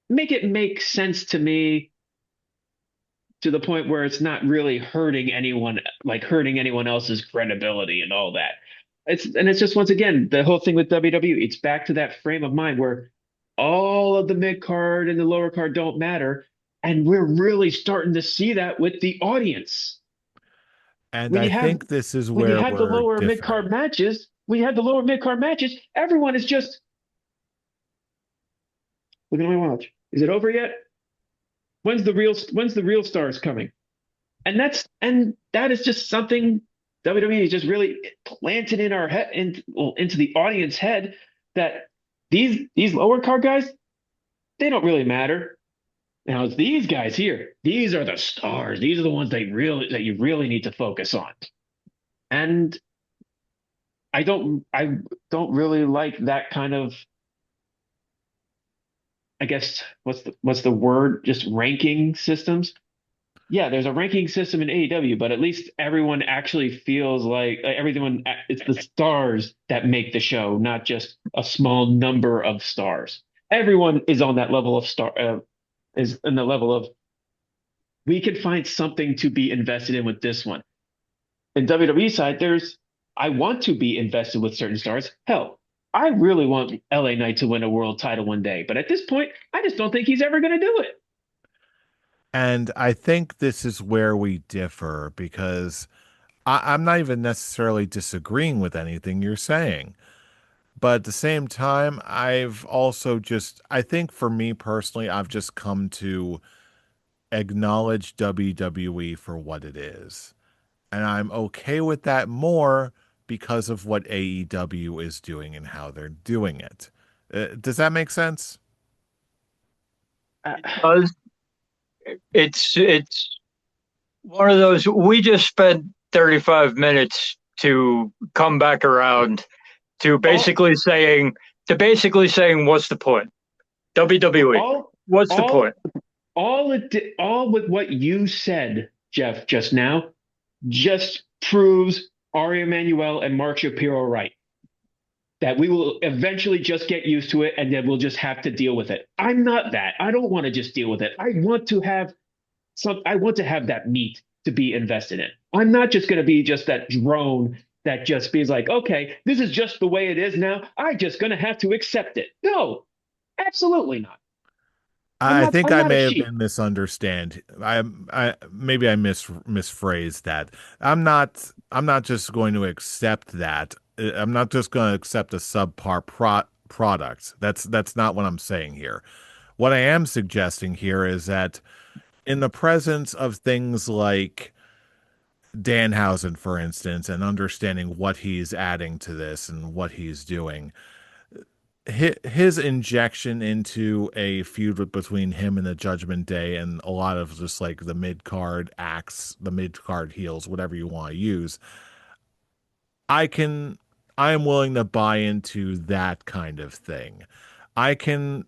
make it make sense to me to the point where it's not really hurting anyone, like hurting anyone else's credibility and all that. It's just once again the whole thing with WWE. It's back to that frame of mind where all of the mid card and the lower card don't matter, and we're really starting to see that with the audience. And When I you have think this is when you where have the we're lower mid different. card matches, when you have the lower mid card matches, everyone is just look at my watch. Is it over yet? When's the real stars coming? And that is just something WWE is just really planted in our head into the audience head that these lower card guys, they don't really matter. Now it's these guys here. These are the stars. These are the ones that you really need to focus on. And I don't really like that kind of, I guess what's the word? Just ranking systems. Yeah, there's a ranking system in AEW, but at least everyone actually feels like everyone. It's the stars that make the show, not just a small number of stars. Everyone is on that level of is in the level of we can find something to be invested in with this one. In WWE side, I want to be invested with certain stars. Hell, I really want LA Knight to win a world title one day, but at this point, I just don't think he's ever going to do it. And I think this is where we differ because I'm not even necessarily disagreeing with anything you're saying. But at the same time, I think for me personally, I've just come to acknowledge WWE for what it is. And I'm okay with that more because of what AEW is doing and how they're doing it. Does that make sense? Uh, It does. It's one of those. We just spent 35 minutes to come back around to all basically saying what's the point? WWE. all What's the all point? all with what you said, Jeff, just now, just proves Ari Emanuel and Mark Shapiro right. that we will eventually just get used to it and then we'll just have to deal with it. I'm not that. I don't want to just deal with it. I want to have that meat to be invested in. I'm not just going to be just that drone that just be like, okay, this is just the way it is now. I'm just going to have to accept it. No, absolutely not. I think I'm I not a may have sheep. been misunderstand. I maybe I misphrased that. I'm not just going to accept that. I'm not just going to accept a subpar product. That's not what I'm saying here. What I am suggesting here is that in the presence of things like Danhausen, for instance, and understanding what he's adding to this and what he's doing, his injection into a feud between him and the Judgment Day and a lot of just like the mid card acts, the mid card heels, whatever you want to use, I can, I am willing to buy into that kind of thing. I can,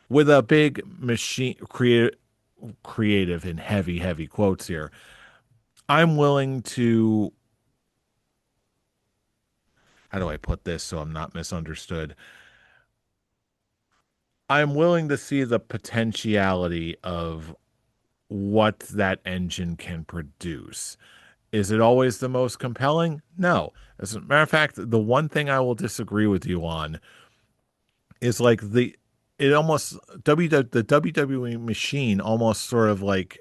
with a big machine creative in heavy quotes here, I'm willing to, how do I put this so I'm not misunderstood? I'm willing to see the potentiality of what that engine can produce. Is it always the most compelling? No. As a matter of fact, the one thing I will disagree with you on is like it almost the WWE machine almost sort of like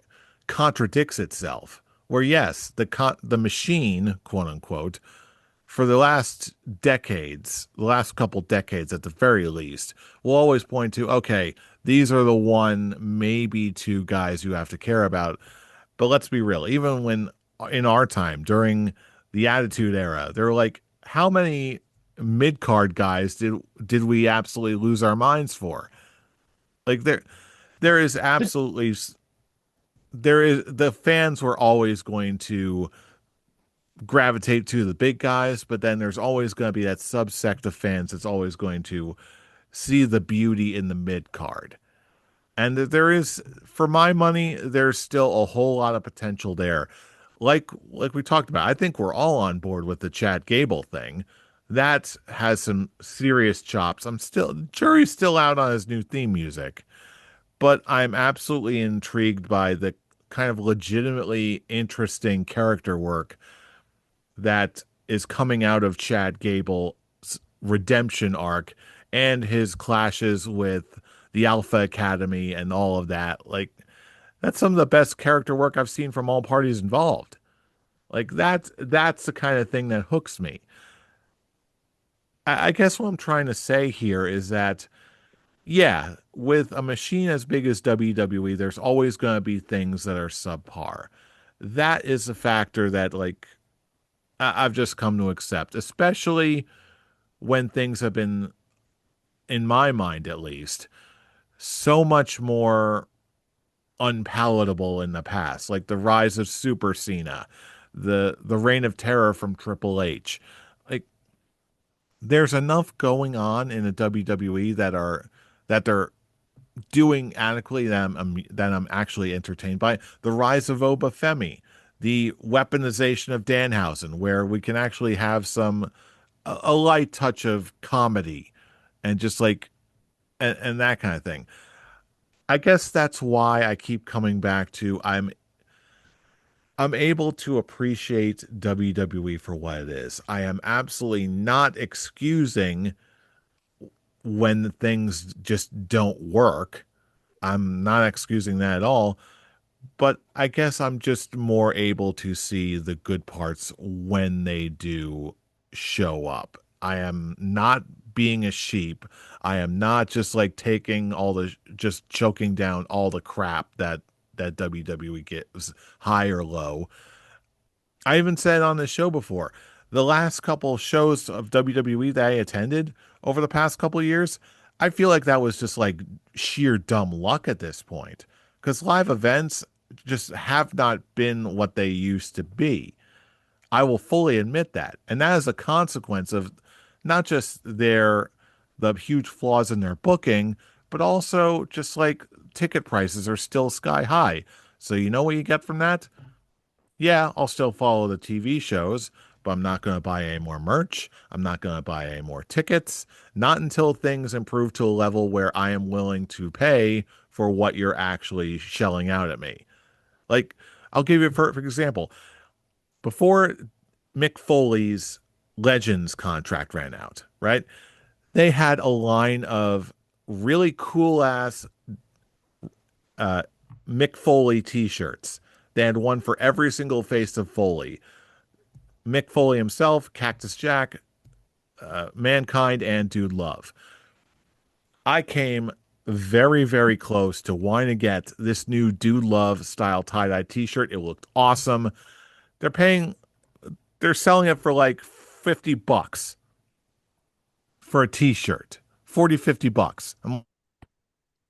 contradicts itself. Where yes, the machine, quote unquote, for the last decades, the last couple decades at the very least, will always point to, okay, these are the one, maybe two guys you have to care about. But let's be real, even when in our time, during the Attitude Era, there were like, how many mid card guys did we absolutely lose our minds for? Like there is absolutely there is the fans were always going to gravitate to the big guys, but then there's always going to be that subsect of fans that's always going to see the beauty in the mid card. And there is, for my money, there's still a whole lot of potential there. Like we talked about, I think we're all on board with the Chad Gable thing. That has some serious chops. Jury's still out on his new theme music, but I'm absolutely intrigued by the kind of legitimately interesting character work that is coming out of Chad Gable's redemption arc and his clashes with the Alpha Academy and all of that. Like that's some of the best character work I've seen from all parties involved. Like that's the kind of thing that hooks me. I guess what I'm trying to say here is that yeah, with a machine as big as WWE, there's always going to be things that are subpar. That is a factor that like I've just come to accept, especially when things have been, in my mind at least, so much more unpalatable in the past, like the rise of Super Cena, the reign of terror from Triple H. Like there's enough going on in the WWE that they're doing adequately that I'm actually entertained by. The rise of Oba Femi, the weaponization of Danhausen, where we can actually have a light touch of comedy and just like and that kind of thing. I guess that's why I keep coming back to I'm able to appreciate WWE for what it is. I am absolutely not excusing when things just don't work. I'm not excusing that at all, but I guess I'm just more able to see the good parts when they do show up. I am not being a sheep. I am not just like taking just choking down all the crap that WWE gets, high or low. I even said on this show before, the last couple shows of WWE that I attended over the past couple of years, I feel like that was just like sheer dumb luck at this point because live events just have not been what they used to be. I will fully admit that. And that is a consequence of not just the huge flaws in their booking, but also just like ticket prices are still sky high. So you know what you get from that? Yeah, I'll still follow the TV shows, but I'm not going to buy any more merch. I'm not going to buy any more tickets. Not until things improve to a level where I am willing to pay for what you're actually shelling out at me. Like, I'll give you a perfect example. Before Mick Foley's Legends contract ran out, right? They had a line of really cool ass uh, Mick Foley t-shirts. They had one for every single face of Foley. Mick Foley himself, Cactus Jack, Mankind, and Dude Love. I came very, very close to wanting to get this new Dude Love style tie-dye t-shirt. It looked awesome. They're paying, they're selling it for like $50 for a t-shirt. 40, $50.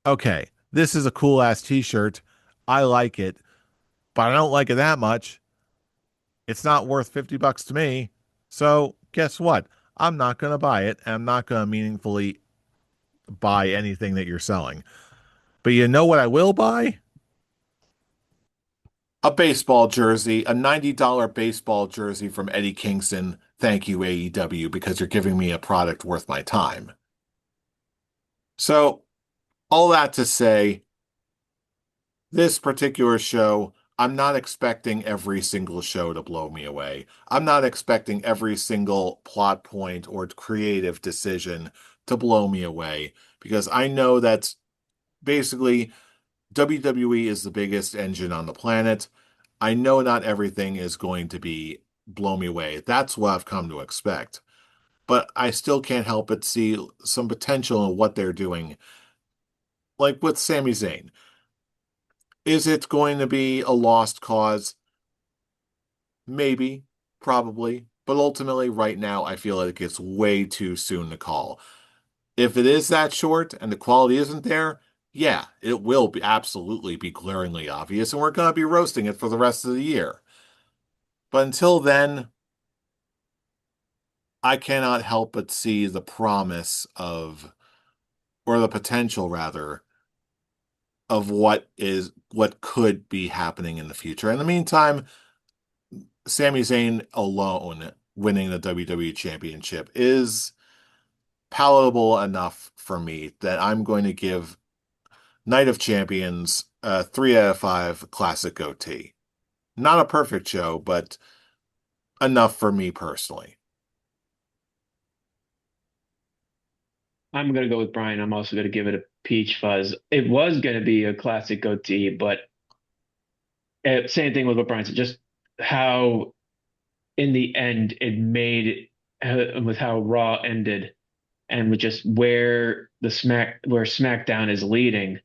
Okay, this is a cool ass t-shirt. I like it, but I don't like it that much. It's not worth $50 to me. So guess what? I'm not going to buy it, and I'm not going to meaningfully buy anything that you're selling. But you know what I will buy? A baseball jersey, a $90 baseball jersey from Eddie Kingston. Thank you, AEW, because you're giving me a product worth my time. So, all that to say, this particular show, I'm not expecting every single show to blow me away. I'm not expecting every single plot point or creative decision to blow me away because I know that basically WWE is the biggest engine on the planet. I know not everything is going to be blow me away. That's what I've come to expect. But I still can't help but see some potential in what they're doing. Like with Sami Zayn. Is it going to be a lost cause? Maybe, probably. But ultimately, right now, I feel like it's way too soon to call. If it is that short and the quality isn't there, yeah, it will be absolutely be glaringly obvious, and we're going to be roasting it for the rest of the year. But until then, I cannot help but see the promise of, or the potential rather, of what could be happening in the future. In the meantime, Sami Zayn alone winning the WWE Championship is palatable enough for me that I'm going to give Night of Champions a 3 out of 5 classic goatee. Not a perfect show, but enough for me personally. I'm gonna go with Brian. I'm also gonna give it a peach fuzz. It was gonna be a classic goatee, but same thing with what Brian said. Just how in the end it made with how Raw ended and with just where SmackDown is leading.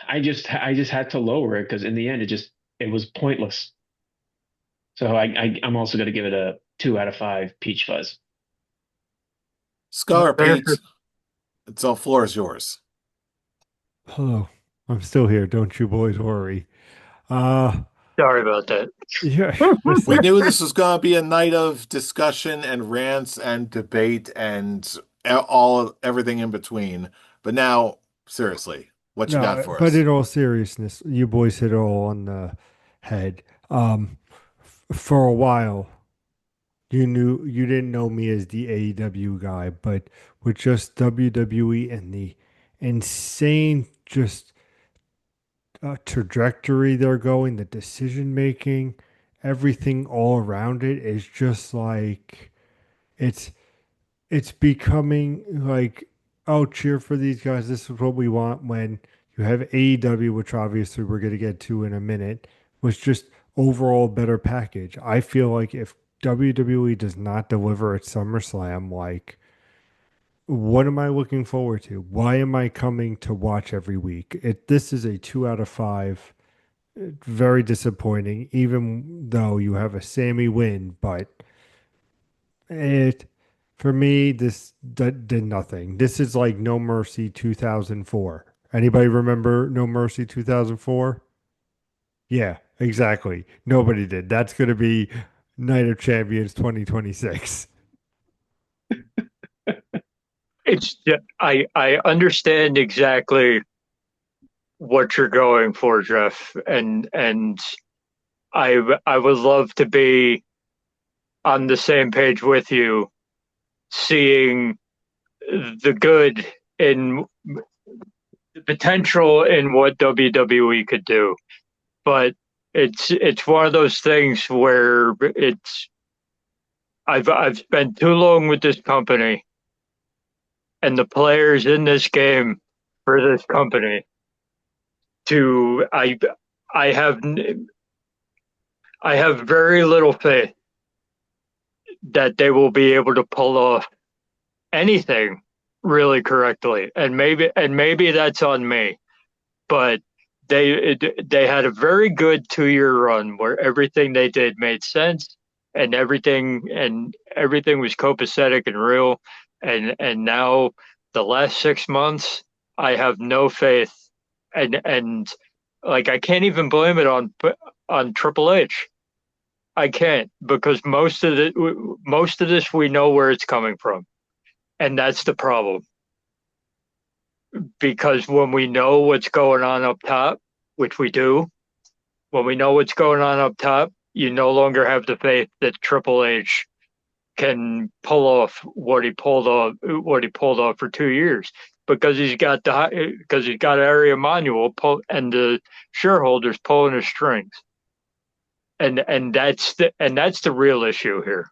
I just had to lower it because in the end it was pointless. So I'm also gonna give it a 2 out of 5 peach fuzz. Scholar Pete, it's all floor is yours. Hello, I'm still here. Don't you boys worry. Uh, Sorry about that. yeah, We listen, knew this was going to be a night of discussion and rants and debate and everything in between. But now, seriously, what you got no, for but us? in all seriousness, you boys hit it all on the head. For a while, you didn't know me as the AEW guy, but with just WWE and the insane just trajectory they're going, the decision making, everything all around it is just like it's it's becoming like, oh, cheer for these guys. This is what we want. When you have AEW, which obviously we're going to get to in a minute, was just overall better package. I feel like if WWE does not deliver at SummerSlam, like, what am I looking forward to? Why am I coming to watch every week? This is a 2 out of 5. Very disappointing, even though you have a Sammy win, but it for me this did nothing. This is like No Mercy 2004. Anybody remember No Mercy 2004? Yeah, exactly. Nobody did. That's going to be Night of Champions 2026. I understand exactly what you're going for, Jeff, and I would love to be on the same page with you, seeing the good in the potential in what WWE could do. But it's one of those things where I've spent too long with this company and the players in this game for this company to I have I have very little faith that they will be able to pull off anything really correctly. And maybe that's on me, but they had a very good 2 year run where everything they did made sense and everything was copacetic and real. And now the last 6 months, I have no faith, and like I can't even blame it on Triple H. I can't, because most of this we know where it's coming from, and that's the problem. Because when we know what's going on up top, which we do, when we know what's going on up top, you no longer have the faith that Triple H can pull off what he pulled off for 2 years, because he's got Ari Emanuel and the shareholders pulling his strings, and that's the real issue here,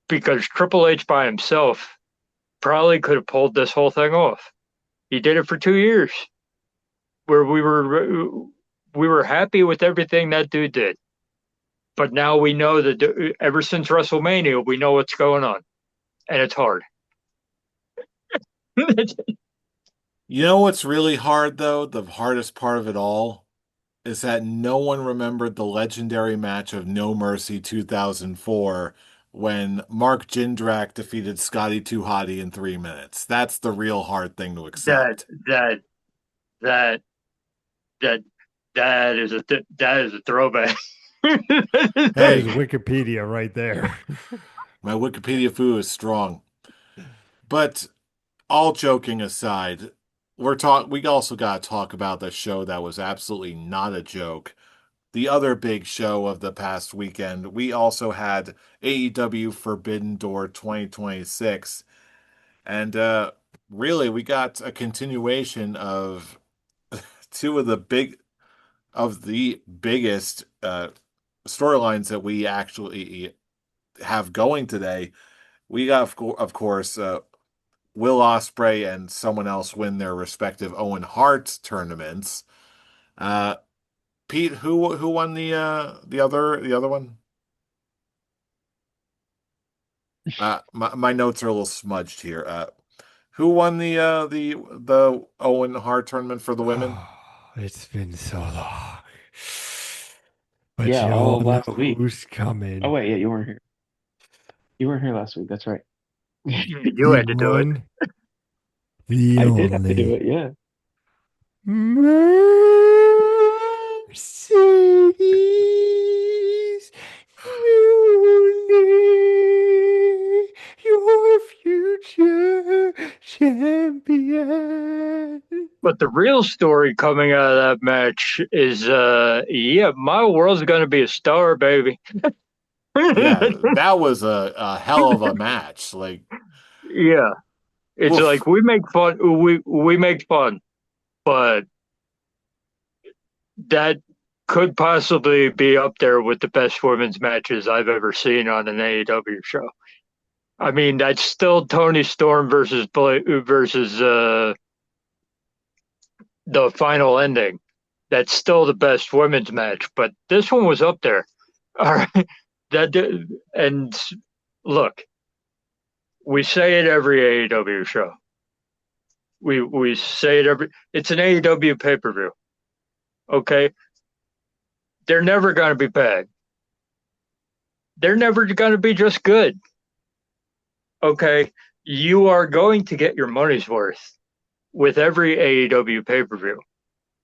because Triple H by himself probably could have pulled this whole thing off. He did it for 2 years, where we were happy with everything that dude did. But now we know that ever since WrestleMania, we know what's going on, and it's hard. You know what's really hard, though? The hardest part of it all is that no one remembered the legendary match of No Mercy 2004 when Mark Jindrak defeated Scotty 2 Hotty in 3 minutes. That's the real hard thing to that accept. that that that that is a throwback. That is Hey, Wikipedia right there. my Wikipedia foo is strong. But all joking aside, we also got to talk about the show that was absolutely not a joke. The other big show of the past weekend, we also had AEW Forbidden Door 2026. And really, we got a continuation of two of the biggest storylines that we actually have going today. We got, of course, Will Ospreay and someone else win their respective Owen Hart tournaments. Uh, Pete, who won the other one? My notes are a little smudged here. Who won the Owen Hart tournament for the women? Oh, it's been so long. But Yeah, you all all of know last week. who's Oh coming. wait, yeah, you weren't here. You weren't here last week. That's right. You The had to do it. one, the I did have to do only it. Yeah. Mercedes. You your future champion. But the real story coming out of that match is, yeah, my world's gonna be a star, baby. Yeah, that was a hell of a match. Like, Yeah, it's woof. like we make fun, but that could possibly be up there with the best women's matches I've ever seen on an AEW show. I mean, that's still Tony Storm versus the final ending. That's still the best women's match, but this one was up there. All right, and look, we say it every AEW show. We say it every. It's an AEW pay per view. Okay, they're never going to be bad. They're never going to be just good. Okay, you are going to get your money's worth with every AEW pay per view.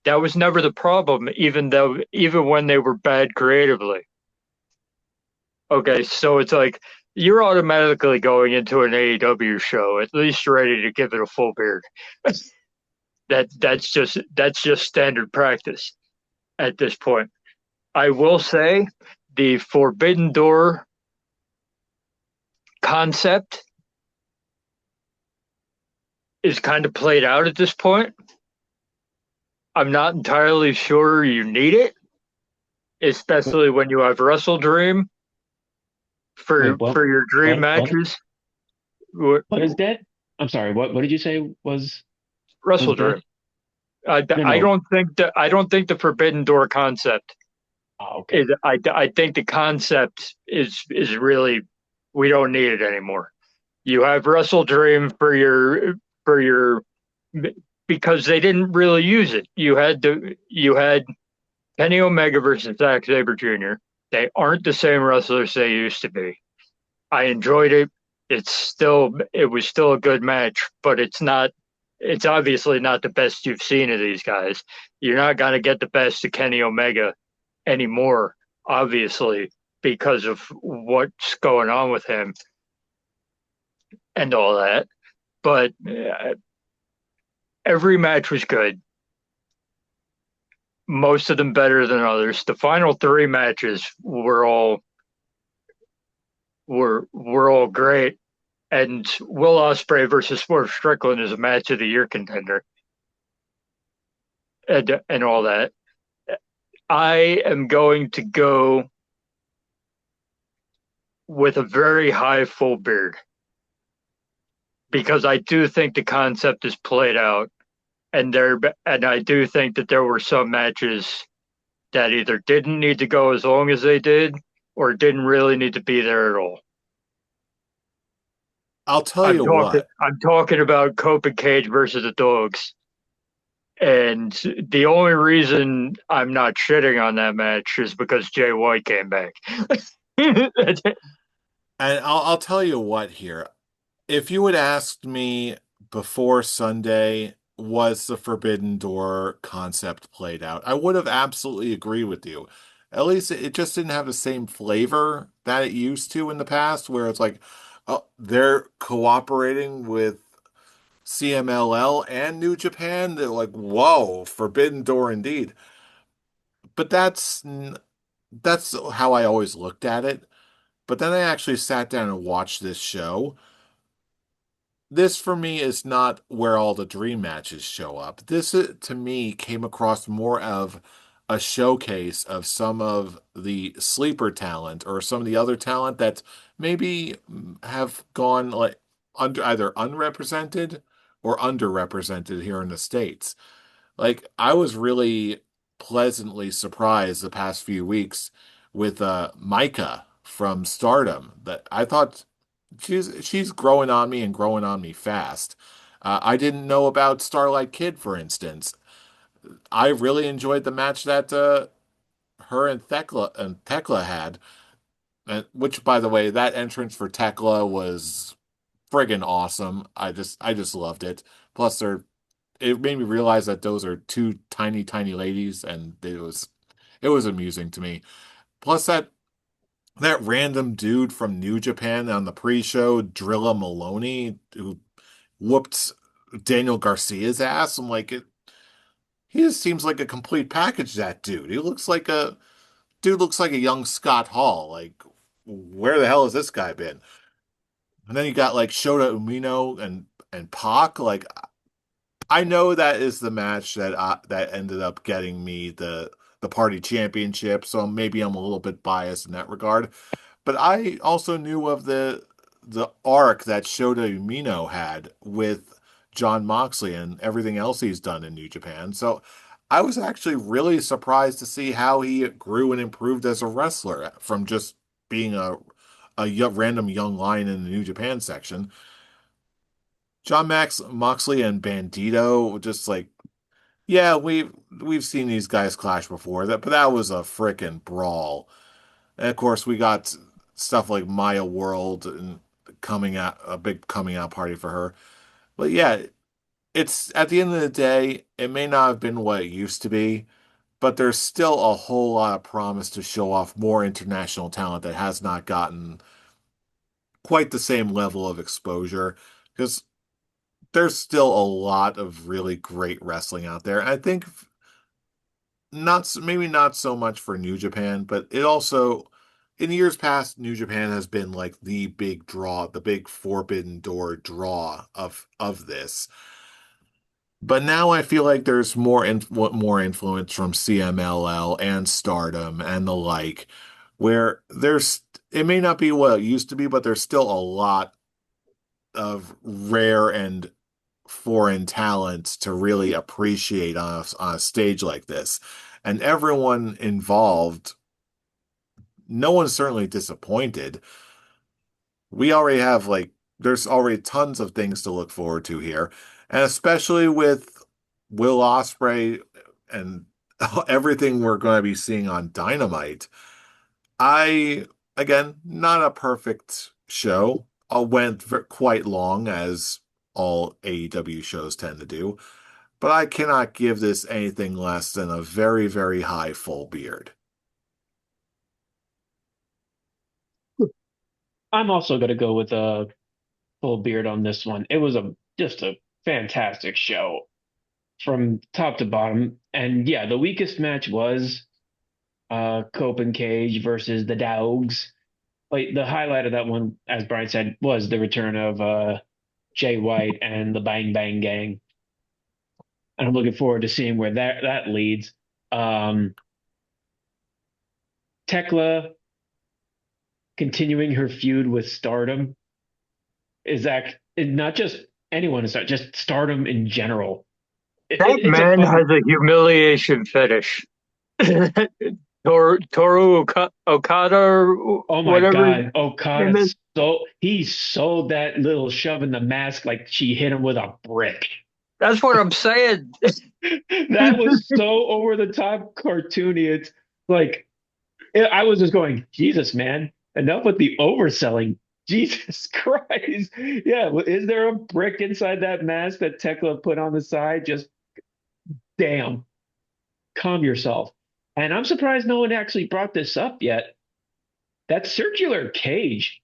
That was never the problem, even when they were bad creatively. Okay, so it's like you're automatically going into an AEW show at least ready to give it a full beard. That's just standard practice at this point. I will say the Forbidden Door concept is kind of played out at this point. I'm not entirely sure you need it, Wait, especially when you have Wrestle Dream wait, for your dream what? matches. What is dead? I'm sorry. What did you say was Wrestle dead? Dream. I, No, I no. don't think that I don't think the Forbidden Door concept Oh, okay. is. I think the concept is really we don't need it anymore. You have Wrestle Dream for your because they didn't really use it. You had Kenny Omega versus Zack Sabre Jr. They aren't the same wrestlers they used to be. I enjoyed it. It was still a good match, but it's obviously not the best you've seen of these guys. You're not gonna get the best of Kenny Omega anymore, obviously, because of what's going on with him and all that. But every match was good. Most of them better than others. The final three matches were all great. And Will Ospreay versus Swerve Strickland is a match of the year contender, and all that. I am going to go with a very high full beard because I do think the concept is played out, and I do think that there were some matches that either didn't need to go as long as they did or didn't really need to be there at all. I'll tell you what. I'm talking about Cope and Cage versus the Dogs. And the only reason I'm not shitting on that match is because Jay White came back. And I'll tell you what here. If you had asked me before Sunday, was the Forbidden Door concept played out, I would have absolutely agreed with you. At least it just didn't have the same flavor that it used to in the past, where it's like, oh, they're cooperating with CMLL and New Japan. They're like, whoa, Forbidden Door indeed. But that's how I always looked at it. But then I actually sat down and watched this show. This for me is not where all the dream matches show up. This to me came across more of a showcase of some of the sleeper talent or some of the other talent that maybe have gone like under either unrepresented or underrepresented here in the States. Like I was really pleasantly surprised the past few weeks with Micah from Stardom that I thought she's growing on me and growing on me fast. I didn't know about Starlight Kid, for instance. I really enjoyed the match that her and Thekla had, which, by the way, that entrance for Tekla was friggin' awesome. I just loved it. Plus, it made me realize that those are two tiny, tiny ladies, and it was amusing to me. Plus, that random dude from New Japan on the pre-show, Drilla Maloney, who whooped Daniel Garcia's ass. I'm like, he just seems like a complete package, that dude. Looks like a young Scott Hall. Like, where the hell has this guy been? And then you got like Shota Umino and Pac. Like, I know that is the match that ended up getting me the party championship, so maybe I'm a little bit biased in that regard. But I also knew of the arc that Shota Umino had with John Moxley and everything else he's done in New Japan. So I was actually really surprised to see how he grew and improved as a wrestler from just being random young lion in the New Japan section. John Max Moxley and Bandito, just like, yeah, we've seen these guys clash before, but that was a frickin' brawl. And of course, we got stuff like Maya World and coming out a big coming out party for her. But yeah, it's at the end of the day, it may not have been what it used to be, but there's still a whole lot of promise to show off more international talent that has not gotten quite the same level of exposure because there's still a lot of really great wrestling out there. And I think maybe not so much for New Japan, but it also in years past, New Japan has been like the big draw, the big Forbidden Door draw of this. But now I feel like there's more influence from CMLL and Stardom and the like, where there's it may not be what it used to be, but there's still a lot of rare and foreign talents to really appreciate on a stage like this. And everyone involved, no one's certainly disappointed. We already have there's already tons of things to look forward to here. And especially with Will Ospreay and everything we're going to be seeing on Dynamite. I, again, not a perfect show. Quite long, as all AEW shows tend to do, but I cannot give this anything less than a very, very high full beard. I'm also going to go with a full beard on this one. It was a just a fantastic show from top to bottom. And yeah, the weakest match was Cope and Cage versus the Dogs. Like the highlight of that one, as Brian said, was the return of Jay White and the Bang Bang Gang. And I'm looking forward to seeing where that leads. Um, Tekla continuing her feud with Stardom is not just anyone, it's not just Stardom in general. That It's a man fun. has a humiliation fetish. Okada, or Oh my whatever his God, name Okada, is. he sold that little shove in the mask like she hit him with a brick. That's what I'm saying. That was so over the top cartoony. It's like I was just going, Jesus, man, enough with the overselling. Jesus Christ. Yeah, is there a brick inside that mask that Tekla put on the side? Just damn, calm yourself. And I'm surprised no one actually brought this up yet. That circular cage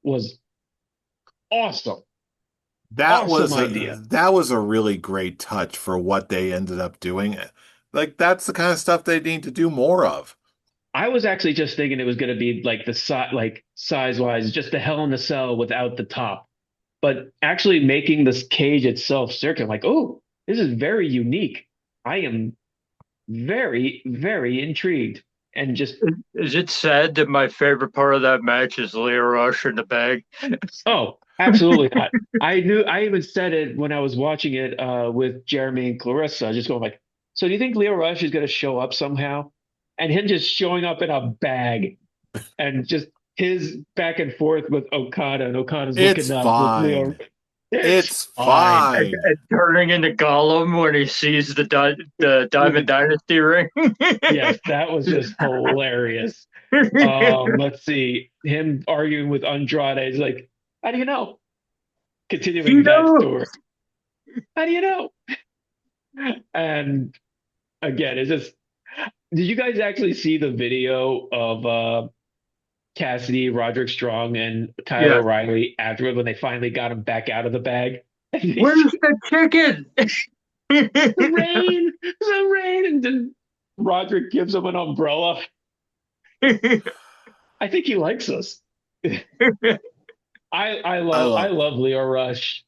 was awesome. Awesome idea. That was a really great touch for what they ended up doing. Like that's the kind of stuff they need to do more of. I was actually just thinking it was going to be like like size wise, just the Hell in the Cell without the top. But actually making this cage itself circular, like, oh, this is very unique. I am very, very intrigued. And just, Is it sad that my favorite part of that match is Leo Rush in the bag? oh, absolutely not. I even said it when I was watching it with Jeremy and Clarissa, just going like, so do you think Leo Rush is going to show up somehow? And him just showing up in a bag and just his back and forth with Okada, and Okada's It's looking up with Leo. fine. It's It's fine. fine. And turning into Gollum when he sees the Diamond Dynasty ring. Yes, that was just hilarious. Let's see. Him arguing with Andrade is like, how do you know? You Continuing that know, story. How do you know? And again, it's just did you guys actually see the video of Cassidy, Roderick Strong, and Kyle yeah. O'Reilly afterward when they finally got him back out of the bag? And Where's the chicken? the rain, the rain, and then Roderick gives him an umbrella. I think he likes us. I I love. love Leo Rush.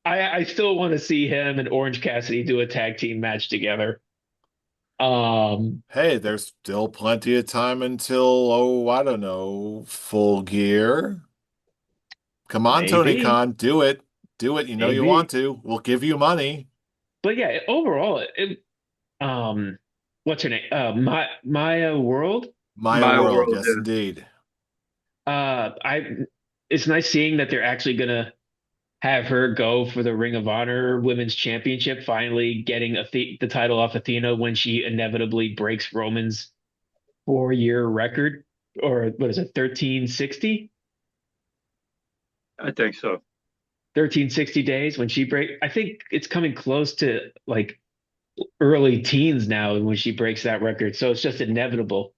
I still want to see him and Orange Cassidy do a tag team match together. Hey, there's still plenty of time until, oh, I don't know, Full Gear. Come on, Tony Maybe, Khan, do it. Do it. You know you want maybe. to. We'll give you money. But yeah, overall, what's her name? Maya World. Maya My World, world yes, is. indeed. I it's nice seeing that they're actually gonna have her go for the Ring of Honor Women's Championship, finally getting the title off Athena when she inevitably breaks Roman's 4-year record, or what is it, 1360? I think so. 1360 days when she break. I think it's coming close to like early teens now when she breaks that record. So it's just inevitable.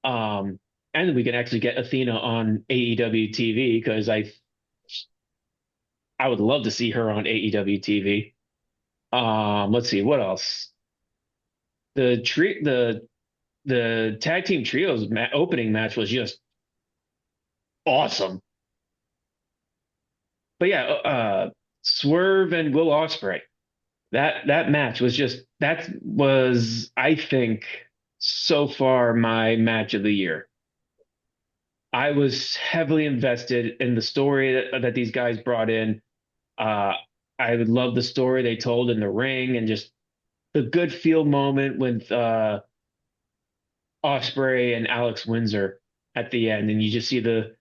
Um, and we can actually get Athena on AEW TV because I would love to see her on AEW TV. Let's see what else. the tag team trios opening match was just awesome. But yeah, Swerve and Will Ospreay. That match was just that was I think so far my match of the year. I was heavily invested in the story that these guys brought in. Uh, I would love the story they told in the ring and just the good feel moment with Osprey and Alex Windsor at the end, and you see the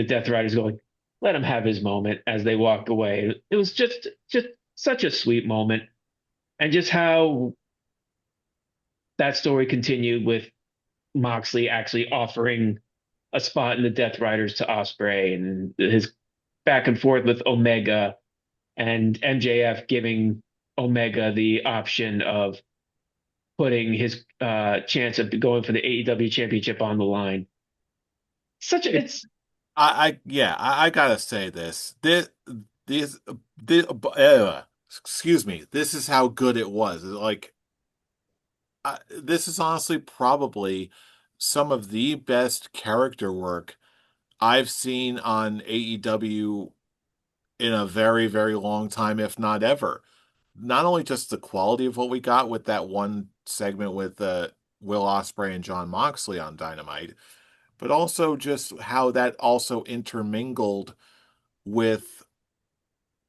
Death Riders going, "Let him have his moment" as they walk away. It was just such a sweet moment, and just how that story continued with Moxley actually offering a spot in the Death Riders to Osprey and his back and forth with Omega and MJF giving Omega the option of putting his chance of going for the AEW championship on the line. Such a, It, it's yeah, I gotta say this. This, excuse me. This is how good it was. Like, this is honestly probably some of the best character work I've seen on AEW in a very, very long time, if not ever. Not only just the quality of what we got with that one segment with Will Ospreay and John Moxley on Dynamite, but also just how that also intermingled with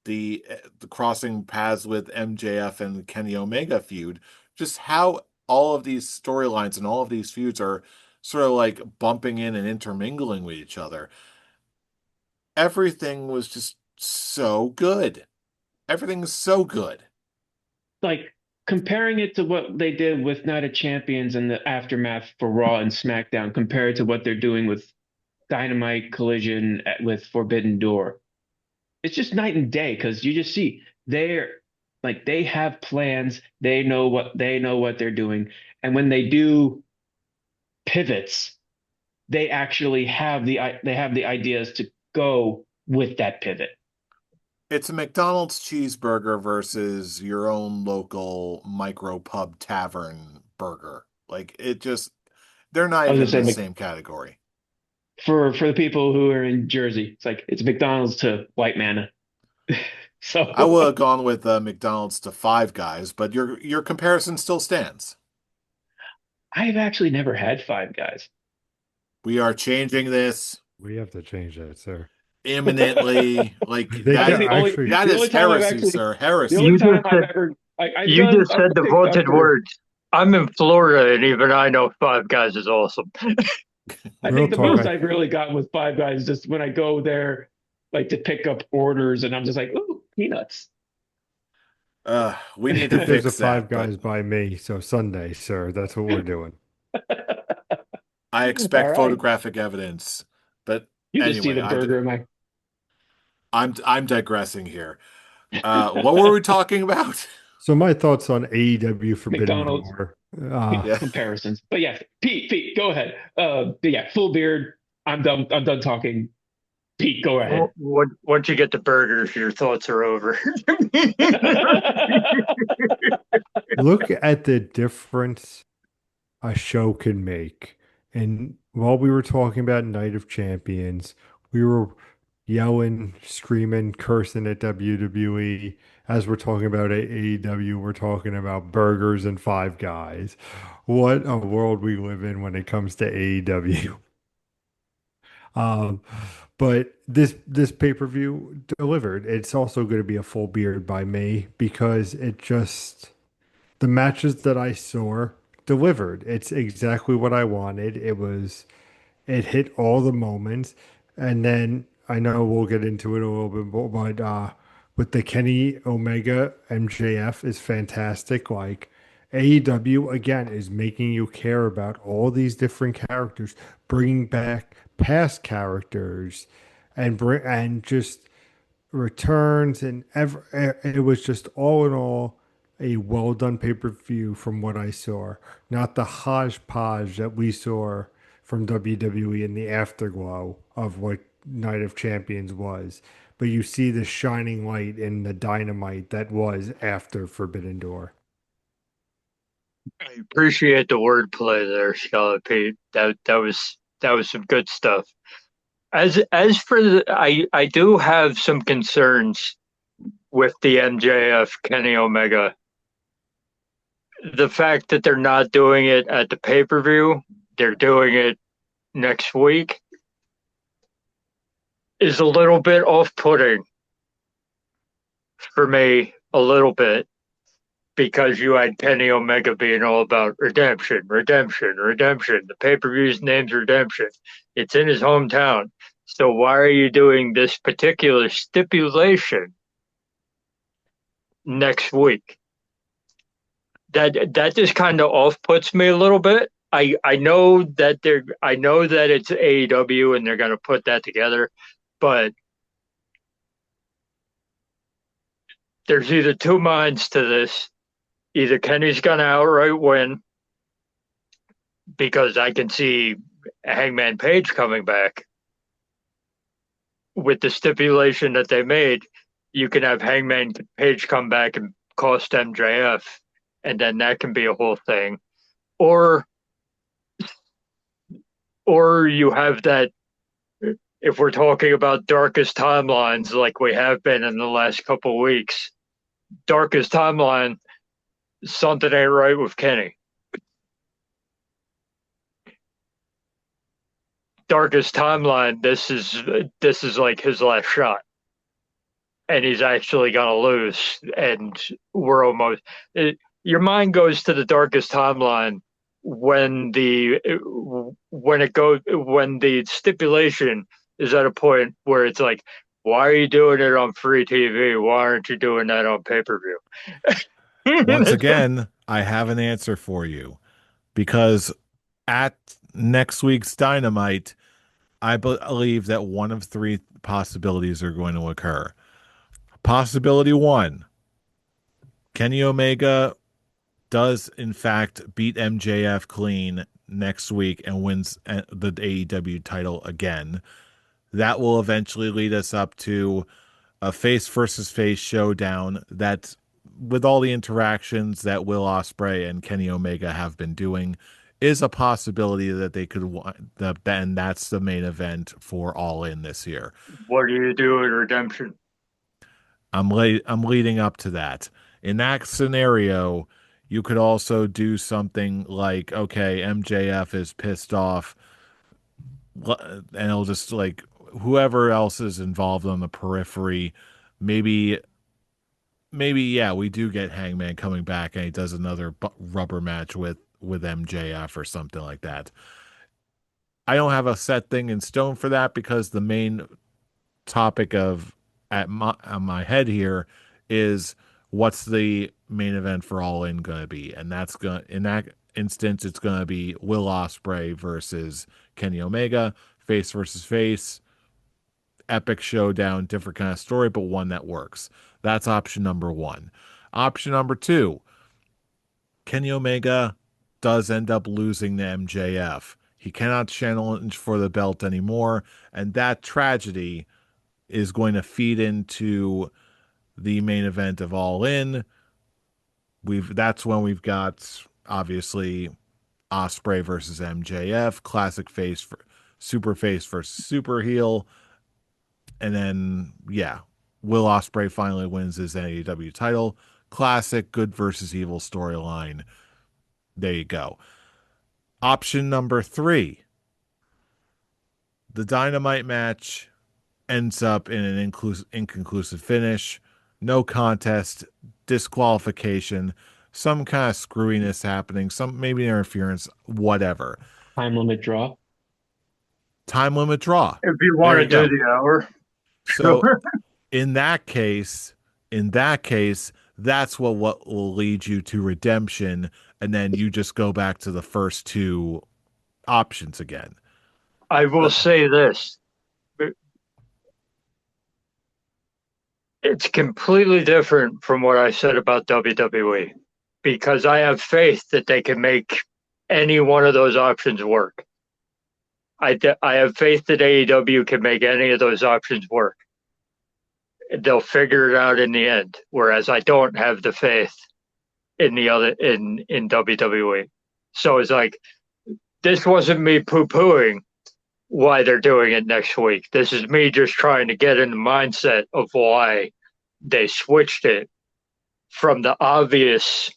the crossing paths with MJF and Kenny Omega feud. Just how all of these storylines and all of these feuds are sort of like bumping in and intermingling with each other. Everything was just so good. Everything's so good. like comparing it to what they did with Night of Champions and the aftermath for Raw and SmackDown, compared to what they're doing with Dynamite Collision with Forbidden Door. It's just night and day because you just see they have plans, they know what they're doing, and when they do pivots, they have the ideas to go with that pivot. It's a McDonald's cheeseburger versus your own local micro pub tavern burger. Like it just, they're not I was even gonna in say the same category. for the people who are in Jersey, it's McDonald's to white manna. I So would have gone with McDonald's to Five Guys, but your comparison still stands. I've actually never had Five Guys. We are changing this We have to change that, sir. imminently. I Like think I think actually, that the is only time I've heresy, actually sir. the only Heresy. You time just I've said ever you just I've said the picked up vaunted for words. I'm in Florida, and even I know Five Guys is awesome. I real think the talk. most I've really gotten with Five Guys is just when I go there to pick up orders and I'm just like, ooh, peanuts. We need to There's a fix Five that, but Guys by me, so Sunday, sir. That's what we're doing. I All expect right. photographic evidence. But You just see anyway, the burger in my I'm digressing here. What were we talking about? So my thoughts on AEW Forbidden McDonald's Door. Yeah. comparisons. But yeah, Pete, go ahead. But yeah, full beard. I'm done talking. Pete, go ahead. Once you get the burgers, your thoughts are over. Look at the difference a show can make. And while we were talking about Night of Champions, we were yelling, screaming, cursing at WWE. As we're talking about AEW, we're talking about burgers and Five Guys. What a world we live in when it comes to AEW. Um, but this pay-per-view delivered. It's also going to be a full beard by me because it just the matches that I saw delivered. It's exactly what I wanted. It hit all the moments. And then I know we'll get into it a little bit more, but with the Kenny Omega MJF is fantastic. Like AEW again is making you care about all these different characters, bringing back past characters, and just returns it was just all in all a well done pay-per-view from what I saw, not the hodgepodge that we saw from WWE in the afterglow of what Night of Champions was. But you see the shining light in the dynamite that was after Forbidden Door. I appreciate the wordplay there, Scarlet Pete. That was some good stuff. As for I do have some concerns with the MJF Kenny Omega. The fact that they're not doing it at the pay-per-view, they're doing it next week, is a little bit off-putting for me, a little bit, because you had Kenny Omega being all about redemption, redemption, redemption. The pay-per-view's name's Redemption. It's in his hometown. So why are you doing this particular stipulation next week? That just kind of off puts me a little bit. I know that it's AEW and they're gonna put that together, but there's either two minds to this. Either Kenny's gonna outright win because I can see Hangman Page coming back with the stipulation that they made. You can have Hangman Page come back and cost MJF, and then that can be a whole thing. Or you have that, if we're talking about darkest timelines like we have been in the last couple of weeks, darkest timeline, something ain't right with Kenny. Darkest timeline, this is like his last shot. And he's actually gonna lose. And we're almost your mind goes to the darkest timeline when the stipulation is at a point where it's like, why are you doing it on free TV? Why aren't you doing that on pay-per-view? Once again, I have an answer for you because at next week's Dynamite, I believe that one of three possibilities are going to occur. Possibility one, Kenny Omega does in fact beat MJF clean next week and wins the AEW title again. That will eventually lead us up to a face versus face showdown that, with all the interactions that Will Ospreay and Kenny Omega have been doing, is a possibility that they could, and that's the main event for All In this year. What do you do at Redemption? I'm leading up to that. In that scenario, you could also do something like, okay, MJF is pissed off, and it'll just like whoever else is involved on the periphery, maybe yeah, we do get Hangman coming back and he does another rubber match with MJF or something like that. I don't have a set thing in stone for that because the main topic on my head here is what's the main event for All In going to be, and that's going in that instance it's going to be Will Ospreay versus Kenny Omega, face versus face, epic showdown, different kind of story, but one that works. That's option number one. Option number two, Kenny Omega does end up losing to MJF. He cannot challenge for the belt anymore, and that tragedy is going to feed into the main event of All In. That's when we've got obviously Ospreay versus MJF, classic face for super face versus super heel, and then yeah, Will Ospreay finally wins his AEW title. Classic good versus evil storyline. There you go. Option number three, the Dynamite match ends up in an inconclusive finish, no contest, disqualification, some kind of screwiness happening, some maybe interference, whatever. Time limit draw. Time limit draw. If you want to do the hour. So in that case, that's what will lead you to redemption, and then you just go back to the first two options again. I will say this. It's completely different from what I said about WWE because I have faith that they can make any one of those options work. I have faith that AEW can make any of those options work. They'll figure it out in the end, whereas I don't have the faith in the other in WWE. So it's like this wasn't me poo-pooing why they're doing it next week. This is me just trying to get in the mindset of why they switched it from the obvious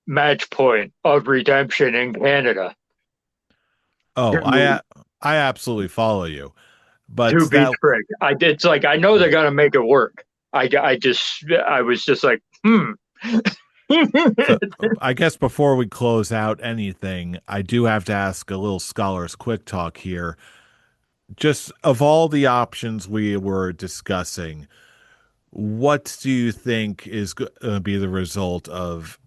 match point of redemption in Canada Oh, to I absolutely follow you. But to be that trick. It's like I know they're gonna make it work. I was just like, hmm. so I guess before we close out anything, I do have to ask a little scholar's quick talk here. Just of all the options we were discussing, what do you think is going to be the result of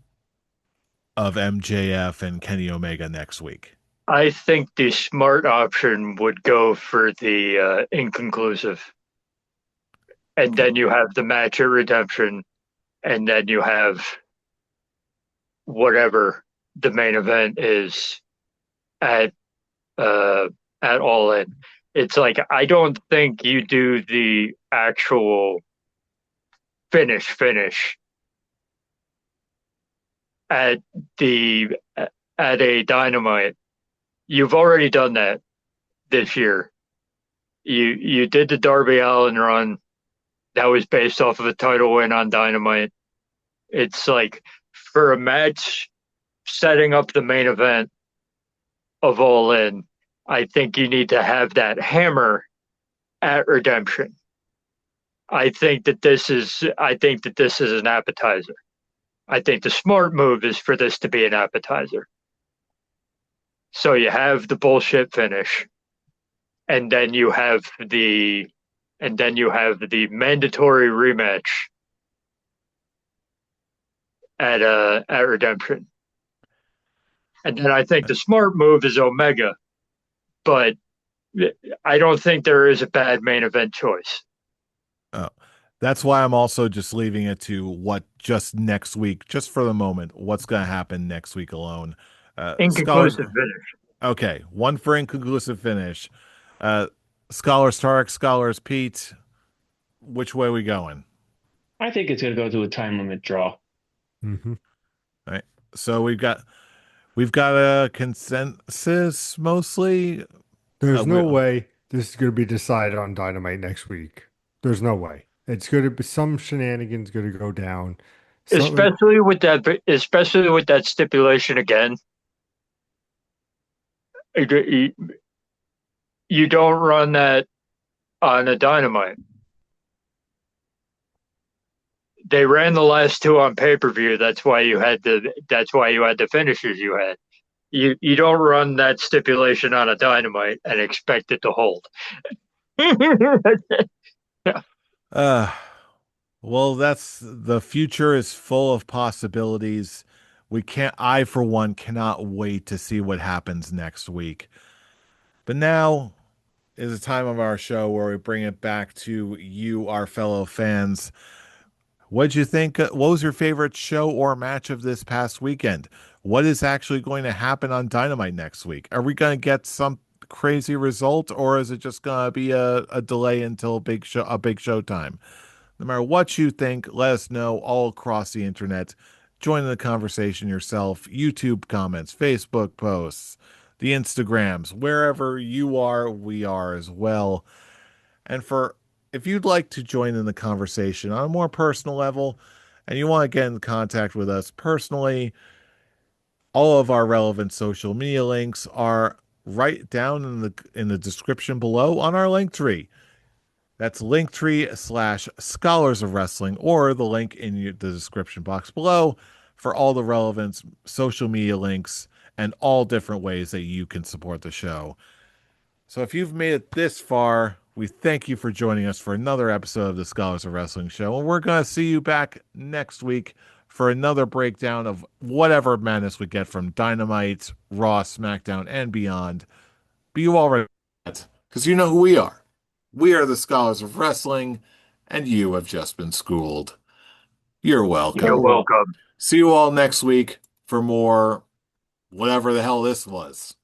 MJF and Kenny Omega next week? I think the smart option would go for the inconclusive, and then you have the match at redemption, and then you have whatever the main event is at uh at All In. It's like I don't think you do the actual finish at the at a Dynamite. You've already done that this year. You did the Darby Allin run. That was based off of a title win on Dynamite. It's like for a match setting up the main event of All In, I think you need to have that hammer at Redemption. I think that this is an appetizer. I think the smart move is for this to be an appetizer. So you have the bullshit finish, and then you have the mandatory rematch at Redemption. And then I think the smart move is Omega, but I don't think there is a bad main event choice. Oh, that's why I'm also just leaving it to what just next week, just for the moment, what's going to happen next week alone. Scholars, Inconclusive finish. okay, one for inconclusive finish. Uh, Scholars Tarek, Scholars Pete, which way we going? I think it's going to go to a time limit draw. Hmm. All right. So we've got a consensus mostly. There's We no way this is going to be decided on Dynamite next week. There's no way. It's going to be some shenanigans going to go down. Some, Especially with that stipulation again. You, you don't run that on a Dynamite. They ran the last two on pay-per-view. That's why you had the finishes you had. You don't run that stipulation on a Dynamite and expect it to hold. uh well, that's the future is full of possibilities. I for one cannot wait to see what happens next week. But now is the time of our show where we bring it back to you, our fellow fans. What'd you think? What was your favorite show or match of this past weekend? What is actually going to happen on Dynamite next week? Are we going to get some crazy result, or is it just going to be a delay until a big show time? No matter what you think, let us know all across the internet. Join in the conversation yourself. YouTube comments, Facebook posts, the Instagrams, wherever you are, we are as well. And for if you'd like to join in the conversation on a more personal level and you want to get in contact with us personally, all of our relevant social media links are right down in the description below on our link tree. That's linktree/scholars of wrestling, or the link in the description box below for all the relevant social media links and all different ways that you can support the show. So if you've made it this far, we thank you for joining us for another episode of the Scholars of Wrestling show. And we're going to see you back next week for another breakdown of whatever madness we get from Dynamite, Raw, SmackDown, and beyond. But you already because you know who we are. We are the Scholars of Wrestling, and you have just been schooled. You're You're welcome. welcome. See you all next week for more whatever the hell this was.